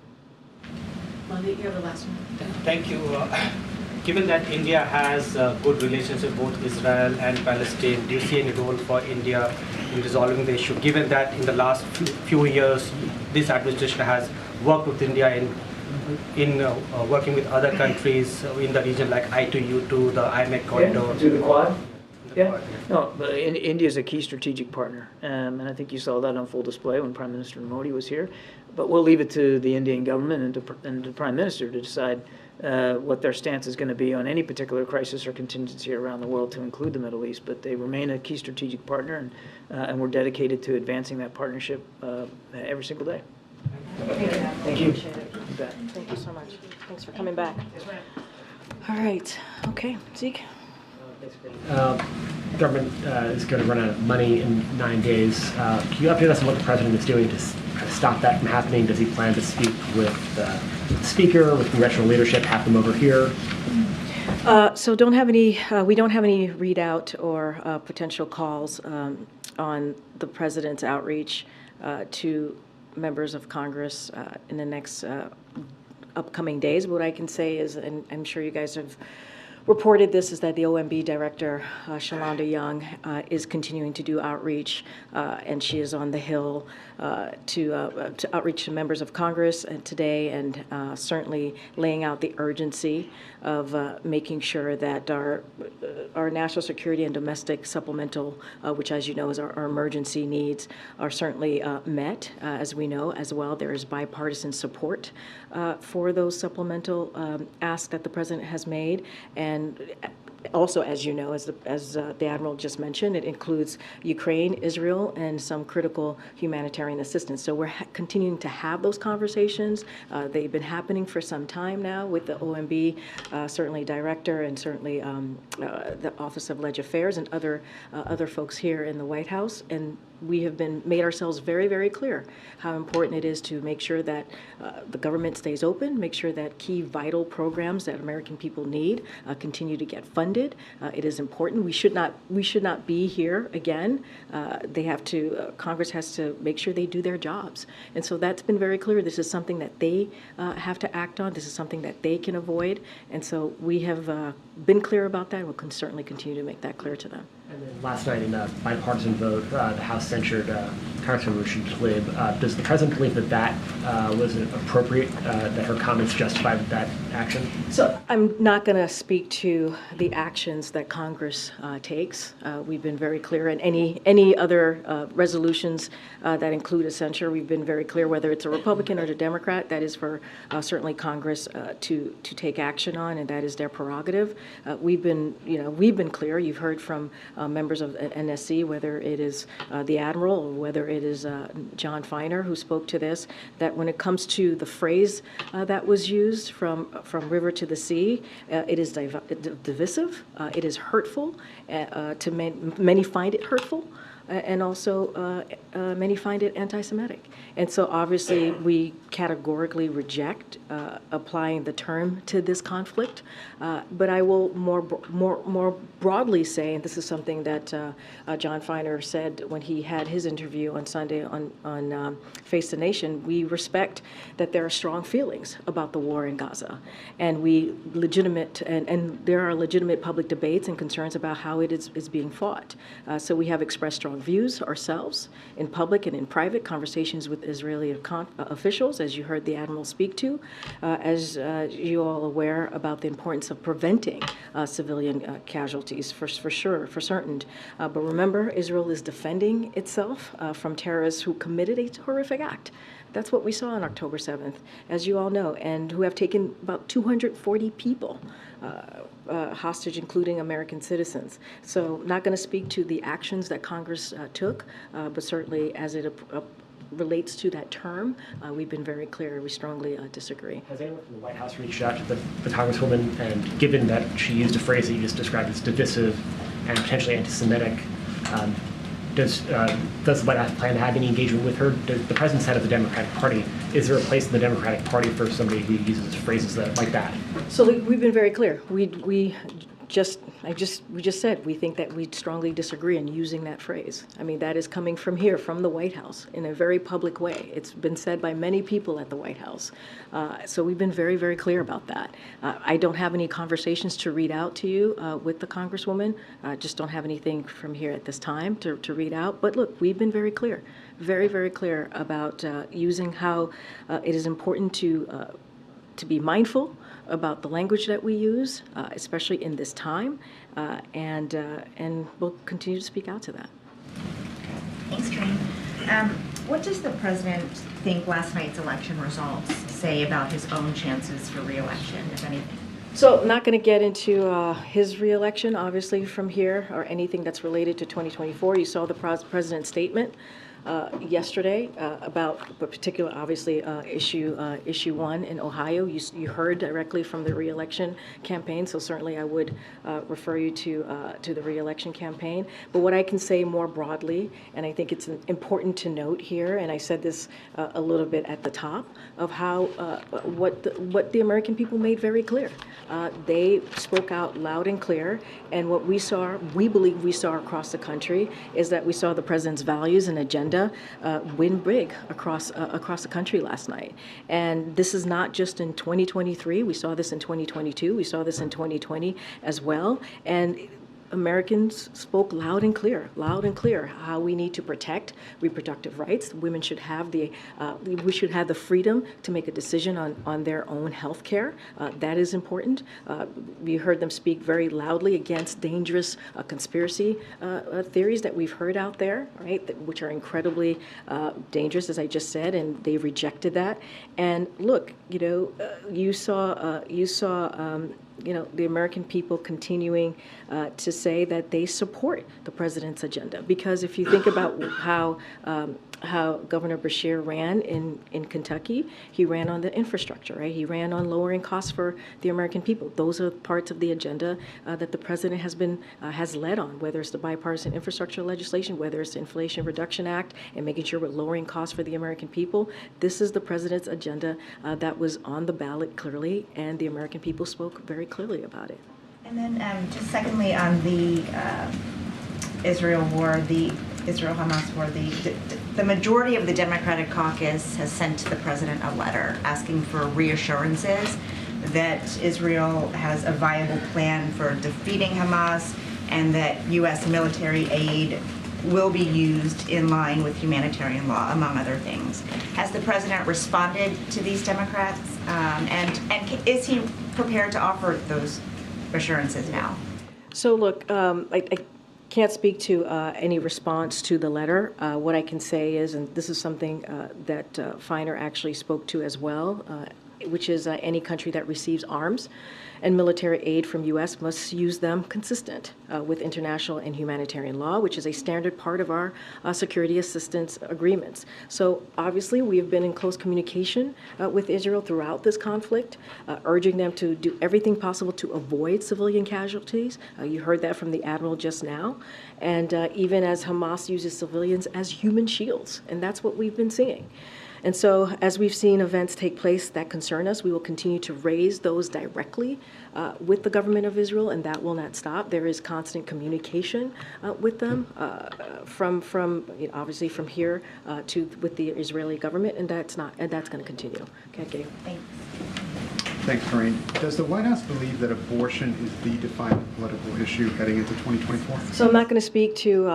Manu, you have the last one. Thank you. Given that India has a good relationship with both Israel and Palestine, do you see any role for India in resolving the issue? Given that in the last few years, this administration has worked with India in working with other countries in the region, like I2U2, the IMEC corridor. To the Quad? Yeah. No, but India is a key strategic partner, and I think you saw that on full display when Prime Minister Modi was here. But we'll leave it to the Indian government and the Prime Minister to decide what their stance is going to be on any particular crisis or contingency around the world, to include the Middle East. But they remain a key strategic partner, and we're dedicated to advancing that partnership every single day. Thank you. Appreciate it. Thank you so much. Thanks for coming back. All right. Okay, Zeke. Government is going to run out of money in 9 days. Can you update us on what the president is doing to stop that from happening? Does he plan to speak with the speaker, with congressional leadership, have them over here? So we don't have any readout or potential calls on the president's outreach to members of Congress in the next upcoming days. What I can say is, and I'm sure you guys have reported this, is that the OMB director, Shalonda Young, is continuing to do outreach, and she is on the Hill to outreach to members of Congress today, and certainly laying out the urgency of making sure that our national security and domestic supplemental, which, as you know, is our emergency needs, are certainly met. As we know as well, there is bipartisan support for those supplemental asks that the president has made. And also, as you know, as the Admiral just mentioned, it includes Ukraine, Israel, and some critical humanitarian assistance. So we're continuing to have those conversations. They've been happening for some time now with the OMB, certainly director, and certainly the Office of Leg Affairs and other folks here in the White House. And we have made ourselves very, very clear how important it is to make sure that the government stays open, make sure that key vital programs that American people need continue to get funded. It is important. We should not be here again. Congress has to make sure they do their jobs. And so that's been very clear. This is something that they have to act on. This is something that they can avoid. And so we have been clear about that, and we'll certainly continue to make that clear to them. And then last night in a bipartisan vote, the House censured Congressman Rashid Tlaib. Does the president believe that was appropriate, that her comments justified that action? So I'm not going to speak to the actions that Congress takes. We've been very clear in any other resolutions that include a censure. We've been very clear, whether it's a Republican or a Democrat, that is for certainly Congress to take action on, and that is their prerogative. We've been clear. You've heard from members of NSC, whether it is the Admiral or whether it is John Feiner who spoke to this, that when it comes to the phrase that was used from river to the sea, it is divisive, it is hurtful, many find it hurtful. and also many find it anti-Semitic. And so obviously we categorically reject applying the term to this conflict. But I will more broadly say, and this is something that John Feiner said when he had his interview on Sunday on Face the Nation, we respect that there are strong feelings about the war in Gaza, and and there are legitimate public debates and concerns about how it is being fought. So we have expressed strong views ourselves in public and in private conversations with Israeli officials, as you heard the Admiral speak to, as you all aware about the importance of preventing civilian casualties for sure, for certain. But remember, Israel is defending itself from terrorists who committed a horrific act. That's what we saw on October 7th, as you all know, and who have taken about 240 people hostage, including American citizens. So not going to speak to the actions that Congress took, but certainly as it relates to that term, we've been very clear. We strongly disagree. Has anyone from the White House reached out to the Congresswoman, and given that she used a phrase that you just described as divisive and potentially anti-Semitic, does the White House plan to have any engagement with her? The president's head of the Democratic Party. Is there a place in the Democratic Party for somebody who uses phrases like that? So we've been very clear. We just said we think that we strongly disagree in using that phrase. I mean, that is coming from here, from the White House, in a very public way. It's been said by many people at the White House. So we've been very, very clear about that. I don't have any conversations to read out to you with the Congresswoman. I just don't have anything from here at this time to read out. But look, we've been very clear, very, very clear about using how it is important to be mindful about the language that we use, especially in this time, and we'll continue to speak out to that. Thanks, Karine. What does the president think last night's election results say about his own chances for re-election, if anything? So I'm not going to get into his re-election, obviously, from here, or anything that's related to 2024. You saw the president's statement yesterday about a particular, obviously, issue 1 in Ohio. You heard directly from the re-election campaign, so certainly I would refer you to the re-election campaign. But what I can say more broadly, and I think it's important to note here, and I said this a little bit at the top, of how what the American people made very clear. They spoke out loud and clear, and what we believe we saw across the country is that we saw the president's values and agenda win big across the country last night. And this is not just in 2023. We saw this in 2022. We saw this in 2020 as well. And Americans spoke loud and clear how we need to protect reproductive rights. Women should have we should have the freedom to make a decision on their own health care. That is important. We heard them speak very loudly against dangerous conspiracy theories that we've heard out there, right, which are incredibly dangerous, as I just said, and they rejected that. And look, you saw the American people continuing to say that they support the president's agenda. Because if you think about how Governor Beshear ran in Kentucky, he ran on the infrastructure, right? He ran on lowering costs for the American people. Those are parts of the agenda that the president has led on, whether it's the bipartisan infrastructure legislation, whether it's the Inflation Reduction Act, and making sure we're lowering costs for the American people. This is the president's agenda that was on the ballot clearly, and the American people spoke very clearly about it. And then just secondly, on the Israel war, the Israel-Hamas war, the majority of the Democratic caucus has sent the president a letter asking for reassurances that Israel has a viable plan for defeating Hamas and that U.S. military aid will be used in line with humanitarian law, among other things. Has the president responded to these Democrats? And is he prepared to offer those assurances now? So look, I can't speak to any response to the letter. What I can say is, and this is something that Feiner actually spoke to as well any country that receives arms and military aid from U.S. must use them consistent with international and humanitarian law, which is a standard part of our security assistance agreements. So obviously, we have been in close communication with Israel throughout this conflict, urging them to do everything possible to avoid civilian casualties. You heard that from the Admiral just now. And even as Hamas uses civilians as human shields, and that's what we've been seeing. And so as we've seen events take place that concern us, we will continue to raise those directly with the government of Israel, and that will not stop. There is constant communication with them obviously from here with the Israeli government, and that's going to continue. Okay, Gabe. Thanks. Thanks, Karine. Does the White House believe that abortion is the defining political issue heading into 2024? So I'm not going to speak to,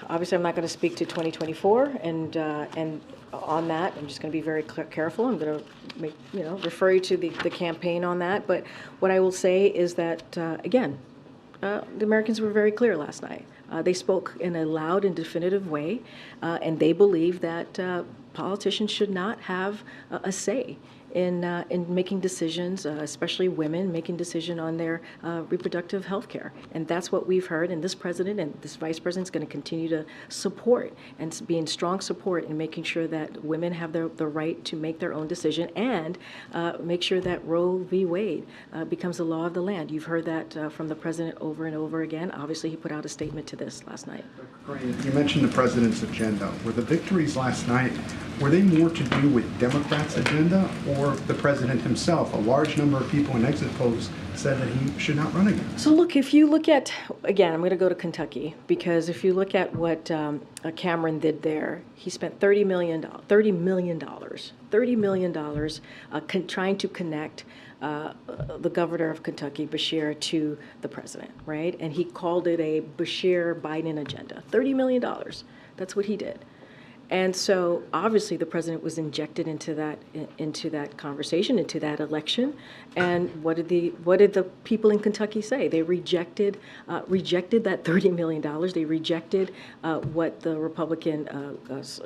obviously I'm not going to speak to 2024, and on that, I'm just going to be very careful. I'm going to refer you to the campaign on that. But what I will say is that, again, the Americans were very clear last night. They spoke in a loud and definitive way, and they believe that politicians should not have a say in making decisions, especially women making decisions on their reproductive health care. And that's what we've heard, and this president and this vice president is going to continue to support and be in strong support in making sure that women have the right to make their own decision and make sure that Roe v. Wade becomes the law of the land. You've heard that from the president over and over again. Obviously, he put out a statement to this last night. You mentioned the president's agenda. Were the victories last night, were they more to do with Democrats' agenda or the president himself? A large number of people in exit polls said that he should not run again. So look, if you look at, again, I'm going to go to Kentucky, because if you look at what Cameron did there, he spent $30 million trying to connect the governor of Kentucky, Bashir, to the president, right? And he called it a Bashir-Biden agenda. $30 million. That's what he did. And so obviously the president was injected into that conversation, into that election. And what did the people in Kentucky say? They rejected that $30 million. They rejected what the Republican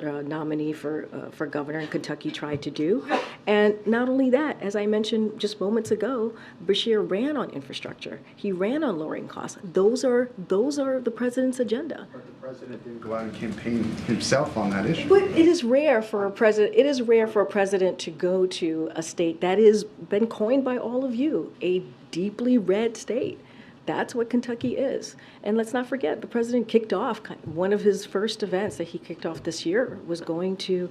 nominee for governor in Kentucky tried to do. And not only that, as I mentioned just moments ago, Bashir ran on infrastructure. He ran on lowering costs. Those are the president's agenda. But the president didn't go out and campaign himself on that issue. But it is rare for a president. It is rare for a president to go to a state that has been coined by all of you, a deeply red state. That's what Kentucky is. And let's not forget, the president kicked off one of his first events that he kicked off this year was going to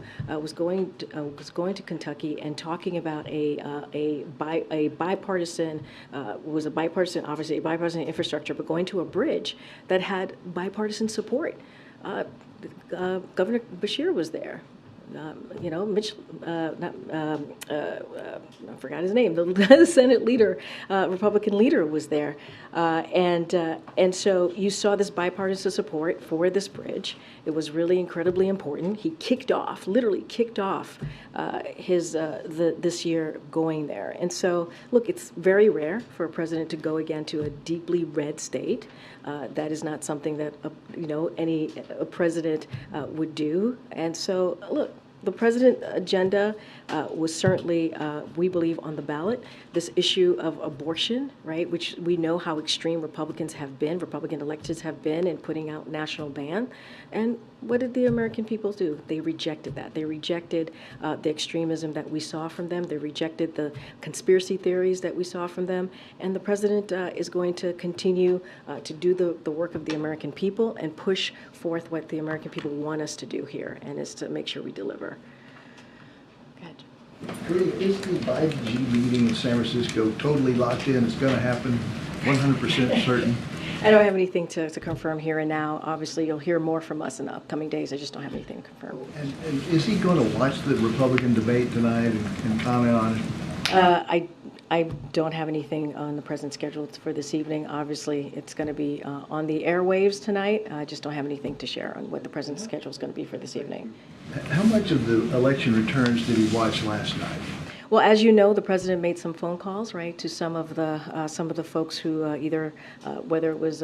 Kentucky and talking about a bipartisan obviously a bipartisan infrastructure, but going to a bridge that had bipartisan support. Governor Bashir was there. Mitch, I forgot his name, the Senate leader, Republican leader was there. And so you saw this bipartisan support for this bridge. It was really incredibly important. He literally kicked off this year going there. And so, look, it's very rare for a president to go again to a deeply red state. That is not something that any president would do. And so, look, the president's agenda was certainly, we believe, on the ballot. This issue of abortion, right, which we know how extreme Republican electeds have been in putting out national ban. And what did the American people do? They rejected that. They rejected the extremism that we saw from them. They rejected the conspiracy theories that we saw from them. And the president is going to continue to do the work of the American people and push forth what the American people want us to do here, and is to make sure we deliver. Is the Biden-G meeting in San Francisco totally locked in? It's going to happen 100% certain? I don't have anything to confirm here and now. Obviously, you'll hear more from us in the upcoming days. I just don't have anything to confirm. And is he going to watch the Republican debate tonight and comment on it? I don't have anything on the president's schedule for this evening. Obviously, it's going to be on the airwaves tonight. I just don't have anything to share on what the president's schedule is going to be for this evening. How much of the election returns did he watch last night? Well, as you know, the president made some phone calls, right, to some of the folks who whether it was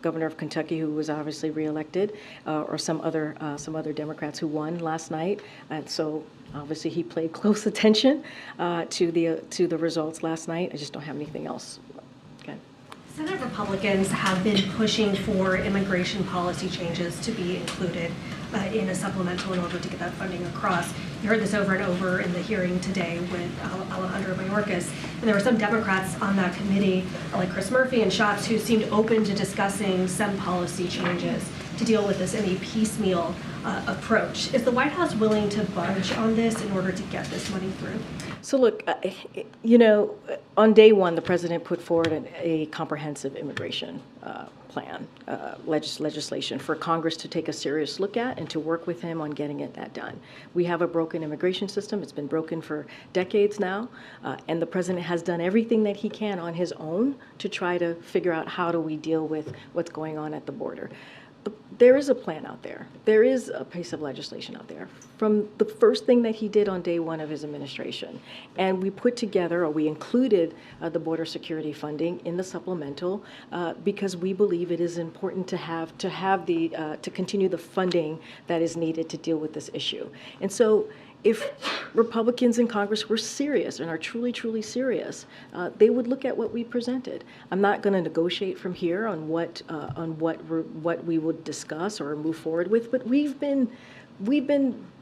Governor of Kentucky, who was obviously reelected, or some other Democrats who won last night, and so obviously he paid close attention to the results last night. I just don't have anything else. Okay. Senate Republicans have been pushing for immigration policy changes to be included in a supplemental in order to get that funding across. You heard this over and over in the hearing today with Alejandro Mayorkas. And there were some Democrats on that committee, like Chris Murphy and Schatz, who seemed open to discussing some policy changes to deal with this in a piecemeal approach. Is the White House willing to budge on this in order to get this money through? So look, on day one, the president put forward a comprehensive immigration plan, legislation for Congress to take a serious look at and to work with him on getting that done. We have a broken immigration system. It's been broken for decades now, and the president has done everything that he can on his own to try to figure out how do we deal with what's going on at the border. There is a plan out there. There is a piece of legislation out there from the first thing that he did on day one of his administration. And we put together, or we included the border security funding in the supplemental because we believe it is important to continue the funding that is needed to deal with this issue. And so if Republicans in Congress were serious and are truly, truly serious, they would look at what we presented. I'm not going to negotiate from here on what we would discuss or move forward with, but we've been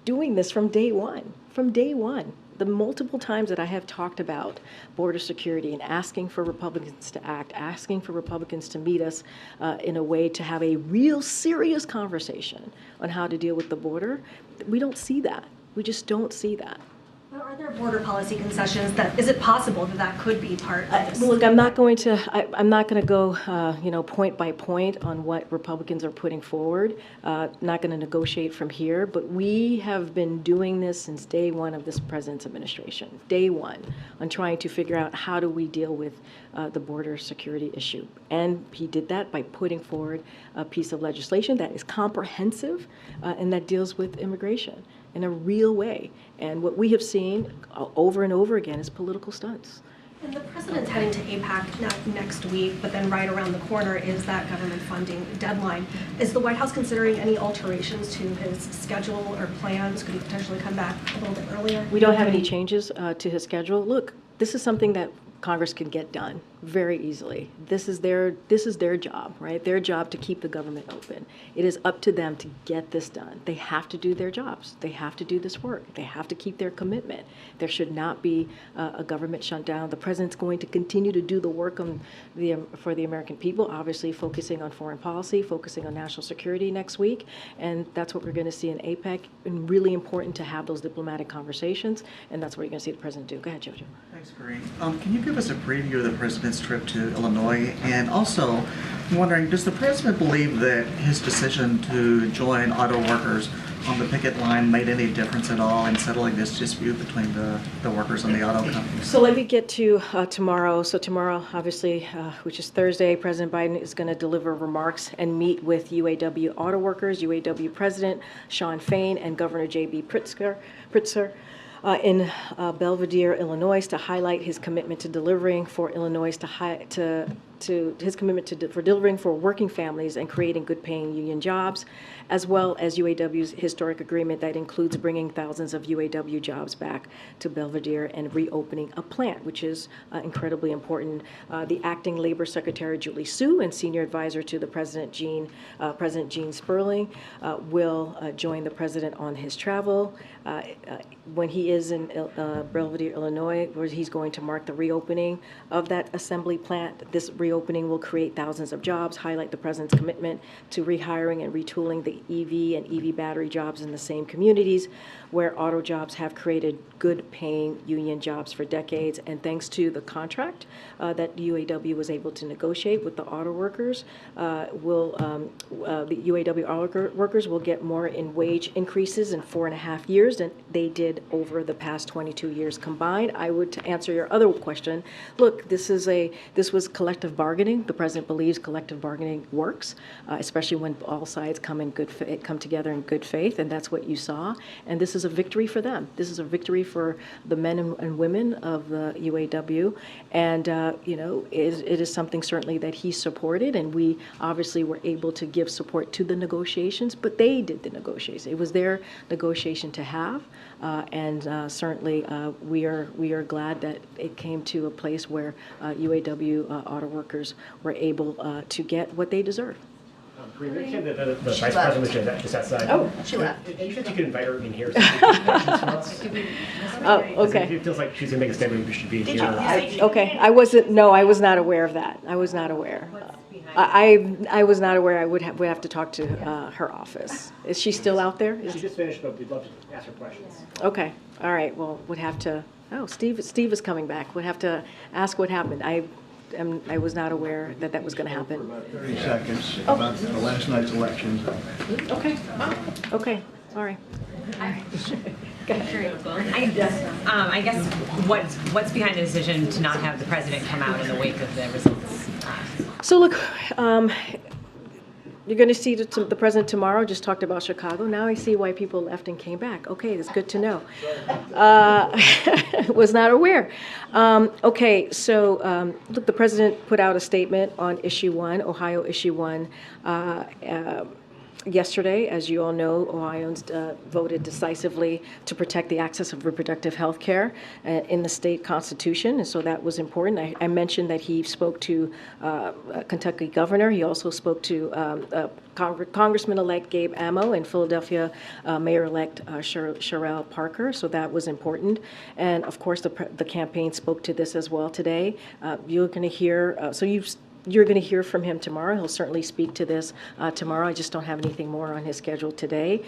doing this from day one. From day one, the multiple times that I have talked about border security and asking for Republicans to act, asking for Republicans to meet us in a way to have a real serious conversation on how to deal with the border, we don't see that. We just don't see that. Well, are there border policy concessions is it possible that could be part of this? Look, I'm not going to go, point by point on what Republicans are putting forward. Not going to negotiate from here, but we have been doing this since day one of this president's administration, day one, on trying to figure out how do we deal with the border security issue. And he did that by putting forward a piece of legislation that is comprehensive and that deals with immigration in a real way. And what we have seen over and over again is political stunts. And the president's heading to APAC next week, but then right around the corner is that government funding deadline. Is the White House considering any alterations to his schedule or plans? Could he potentially come back a little bit earlier? We don't have any changes to his schedule. Look, this is something that Congress can get done very easily. This is their job, right? Their job to keep the government open. It is up to them to get this done. They have to do their jobs. They have to do this work. They have to keep their commitment. There should not be a government shutdown. The president's going to continue to do the work for the American people, obviously focusing on foreign policy, focusing on national security next week, and that's what we're going to see in APEC. And really important to have those diplomatic conversations, and that's what you're going to see the president do. Go ahead, Jojo. Thanks, Karine. Can you give us a preview of the president's trip to Illinois? And also, I'm wondering, does the president believe that his decision to join auto workers on the picket line made any difference at all in settling this dispute between the workers and the auto companies? So let me get to tomorrow. So tomorrow, obviously, which is Thursday, President Biden is going to deliver remarks and meet with UAW auto workers, UAW President Shawn Fain and Governor J.B. Pritzker in Belvidere, Illinois, to highlight his commitment to delivering for Illinois, for delivering for working families and creating good-paying union jobs, as well as UAW's historic agreement that includes bringing thousands of UAW jobs back to Belvidere and reopening a plant, which is incredibly important. The acting Labor Secretary Julie Su and senior advisor to the President Gene Sperling will join the president on his travel. When he is in Belvidere, Illinois, where he's going to mark the reopening of that assembly plant. This reopening will create thousands of jobs, highlight the president's commitment to rehiring and retooling the EV and EV battery jobs in the same communities where auto jobs have created good-paying union jobs for decades. And thanks to the contract that UAW was able to negotiate with the auto workers, the UAW auto workers will get more in wage increases in 4.5 years than they did over the past 22 years combined. I would, to answer your other question, look, this was collective bargaining. The president believes collective bargaining works, especially when all sides come together in good faith, and that's what you saw. And this is a victory for them. This is a victory for the men and women of the UAW, and it is something certainly that he supported, and we obviously were able to give support to the negotiations, but they did the negotiations. It was their negotiation to have, and certainly we are glad that it came to a place where UAW auto workers were able to get what they deserve. The vice president was just outside. Oh, she left. Do you think you could invite her in here? Oh, okay. It feels like she's going to make a statement. We should be here. Okay, I was not aware of that. I was not aware. I was not aware. I would have to talk to her office. Is she still out there? She just finished, but we'd love to ask her questions. Okay, all right. Well, would have to. Oh, Steve is coming back. Would have to ask what happened. I was not aware that was going to happen. For about 30 seconds about the last night's elections. Okay. Okay. All right. I guess what's behind the decision to not have the president come out in the wake of the results? So look, you're going to see the president tomorrow. Just talked about Chicago. Now I see why people left and came back. Okay, that's good to know. Was not aware. Okay, so look, the president put out a statement on issue 1, Ohio issue 1. Yesterday, as you all know, Ohioans voted decisively to protect the access of reproductive health care in the state constitution, and so that was important. I mentioned that he spoke to Kentucky governor. He also spoke to Congressman-elect Gabe Amo and Philadelphia Mayor-elect Sherrell Parker, so that was important. And of course, the campaign spoke to this as well today. You're going to hear, you're going to hear from him tomorrow. He'll certainly speak to this tomorrow. I just don't have anything more on his schedule today.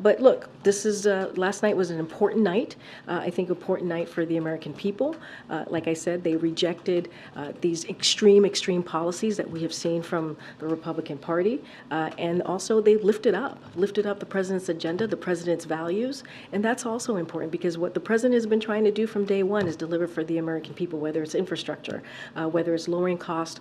But look, this is last night was an important night. I think important night for the American people. Like I said, they rejected these extreme policies that we have seen from the Republican Party, and also they lifted up the president's agenda, the president's values, and that's also important because what the president has been trying to do from day one is deliver for the American people, whether it's infrastructure, whether it's lowering cost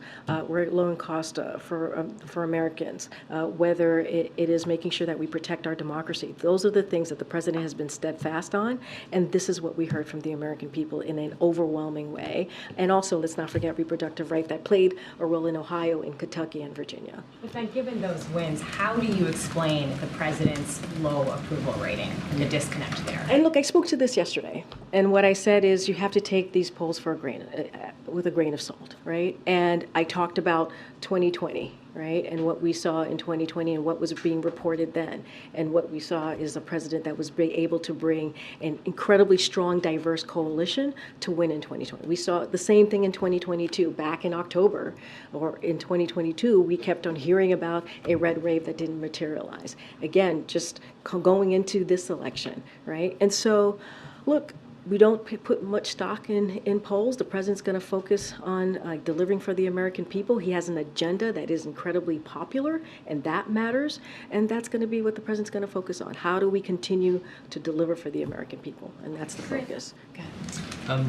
for Americans, whether it is making sure that we protect our democracy. Those are the things that the president has been steadfast on, and this is what we heard from the American people in an overwhelming way. And also, let's not forget reproductive right that played a role in Ohio, in Kentucky, and Virginia. But then given those wins, how do you explain the president's low approval rating and the disconnect there? And look, I spoke to this yesterday, and what I said is you have to take these polls with a grain of salt, right? And I talked about 2020, right, and what we saw in 2020 and what was being reported then, and what we saw is a president that was able to bring an incredibly strong, diverse coalition to win in 2020. We saw the same thing in 2022. Back in October, or in 2022, we kept on hearing about a red wave that didn't materialize. Again, just going into this election, right? And so, look, we don't put much stock in polls. The president's going to focus on delivering for the American people. He has an agenda that is incredibly popular, and that matters. And that's going to be what the president's going to focus on. How do we continue to deliver for the American people? And that's the focus.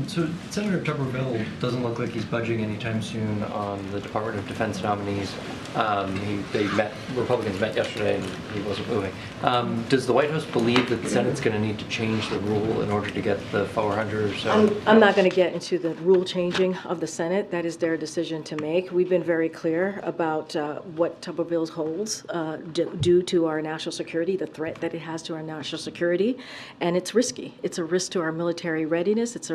So Senator Tuberville doesn't look like he's budging anytime soon on the Department of Defense nominees. Republicans met yesterday, and he wasn't moving. Does the White House believe that the Senate's going to need to change the rule in order to get the 400 or so? I'm not going to get into the rule changing of the Senate. That is their decision to make. We've been very clear about what Tuberville holds due to our national security, the threat that it has to our national security, and it's risky. It's a risk to our military readiness. It's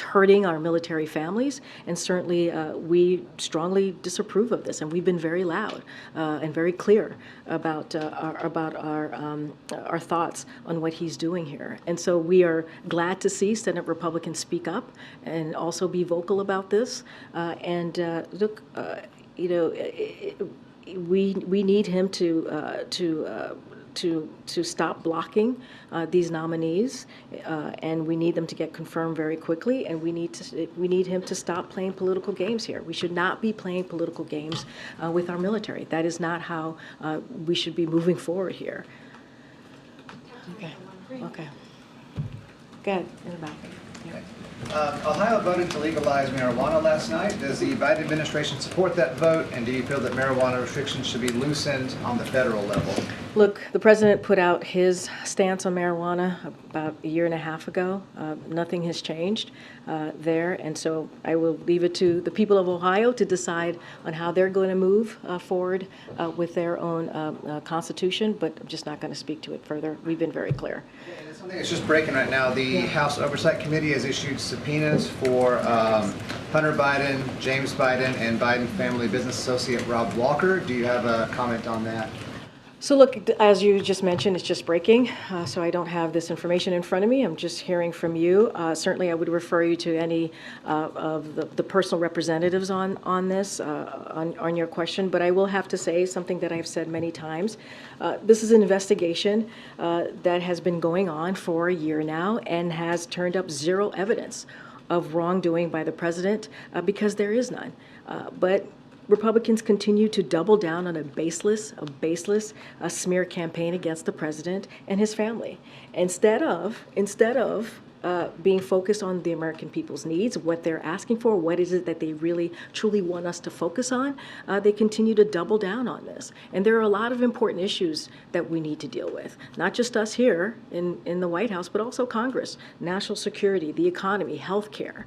hurting our military families, and certainly we strongly disapprove of this. And we've been very loud and very clear about our thoughts on what he's doing here. And so we are glad to see Senate Republicans speak up and also be vocal about this. Look, we need him to stop blocking these nominees, and we need them to get confirmed very quickly. And we need him to stop playing political games here. We should not be playing political games with our military. That is not how we should be moving forward here. Okay. Go ahead, in the back. Ohio voted to legalize marijuana last night. Does the Biden administration support that vote, and do you feel that marijuana restrictions should be loosened on the federal level? Look, the president put out his stance on marijuana about a year and a half ago. Nothing has changed there, and so I will leave it to the people of Ohio to decide on how they're going to move forward with their own constitution, but I'm just not going to speak to it further. We've been very clear. Something that's just breaking right now, the House Oversight Committee has issued subpoenas for Hunter Biden, James Biden, and Biden family business associate Rob Walker. Do you have a comment on that? So look, as you just mentioned, it's just breaking, so I don't have this information in front of me. I'm just hearing from you. Certainly, I would refer you to any of the personal representatives on this, on your question. But I will have to say something that I've said many times. This is an investigation that has been going on for a year now and has turned up zero evidence of wrongdoing by the president because there is none. But Republicans continue to double down on a baseless smear campaign against the president and his family. Instead of being focused on the American people's needs, what they're asking for, what is it that they really truly want us to focus on, they continue to double down on this. And there are a lot of important issues that we need to deal with, not just us here in the White House, but also Congress, national security, the economy, healthcare,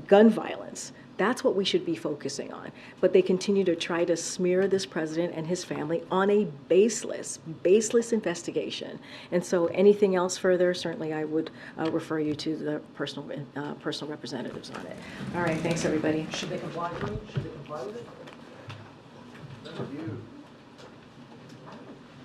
gun violence. That's what we should be focusing on. But they continue to try to smear this president and his family on a baseless investigation. And so anything else further, certainly I would refer you to the personal representatives on it. All right, thanks everybody. Should they comply with it? Should they comply with it?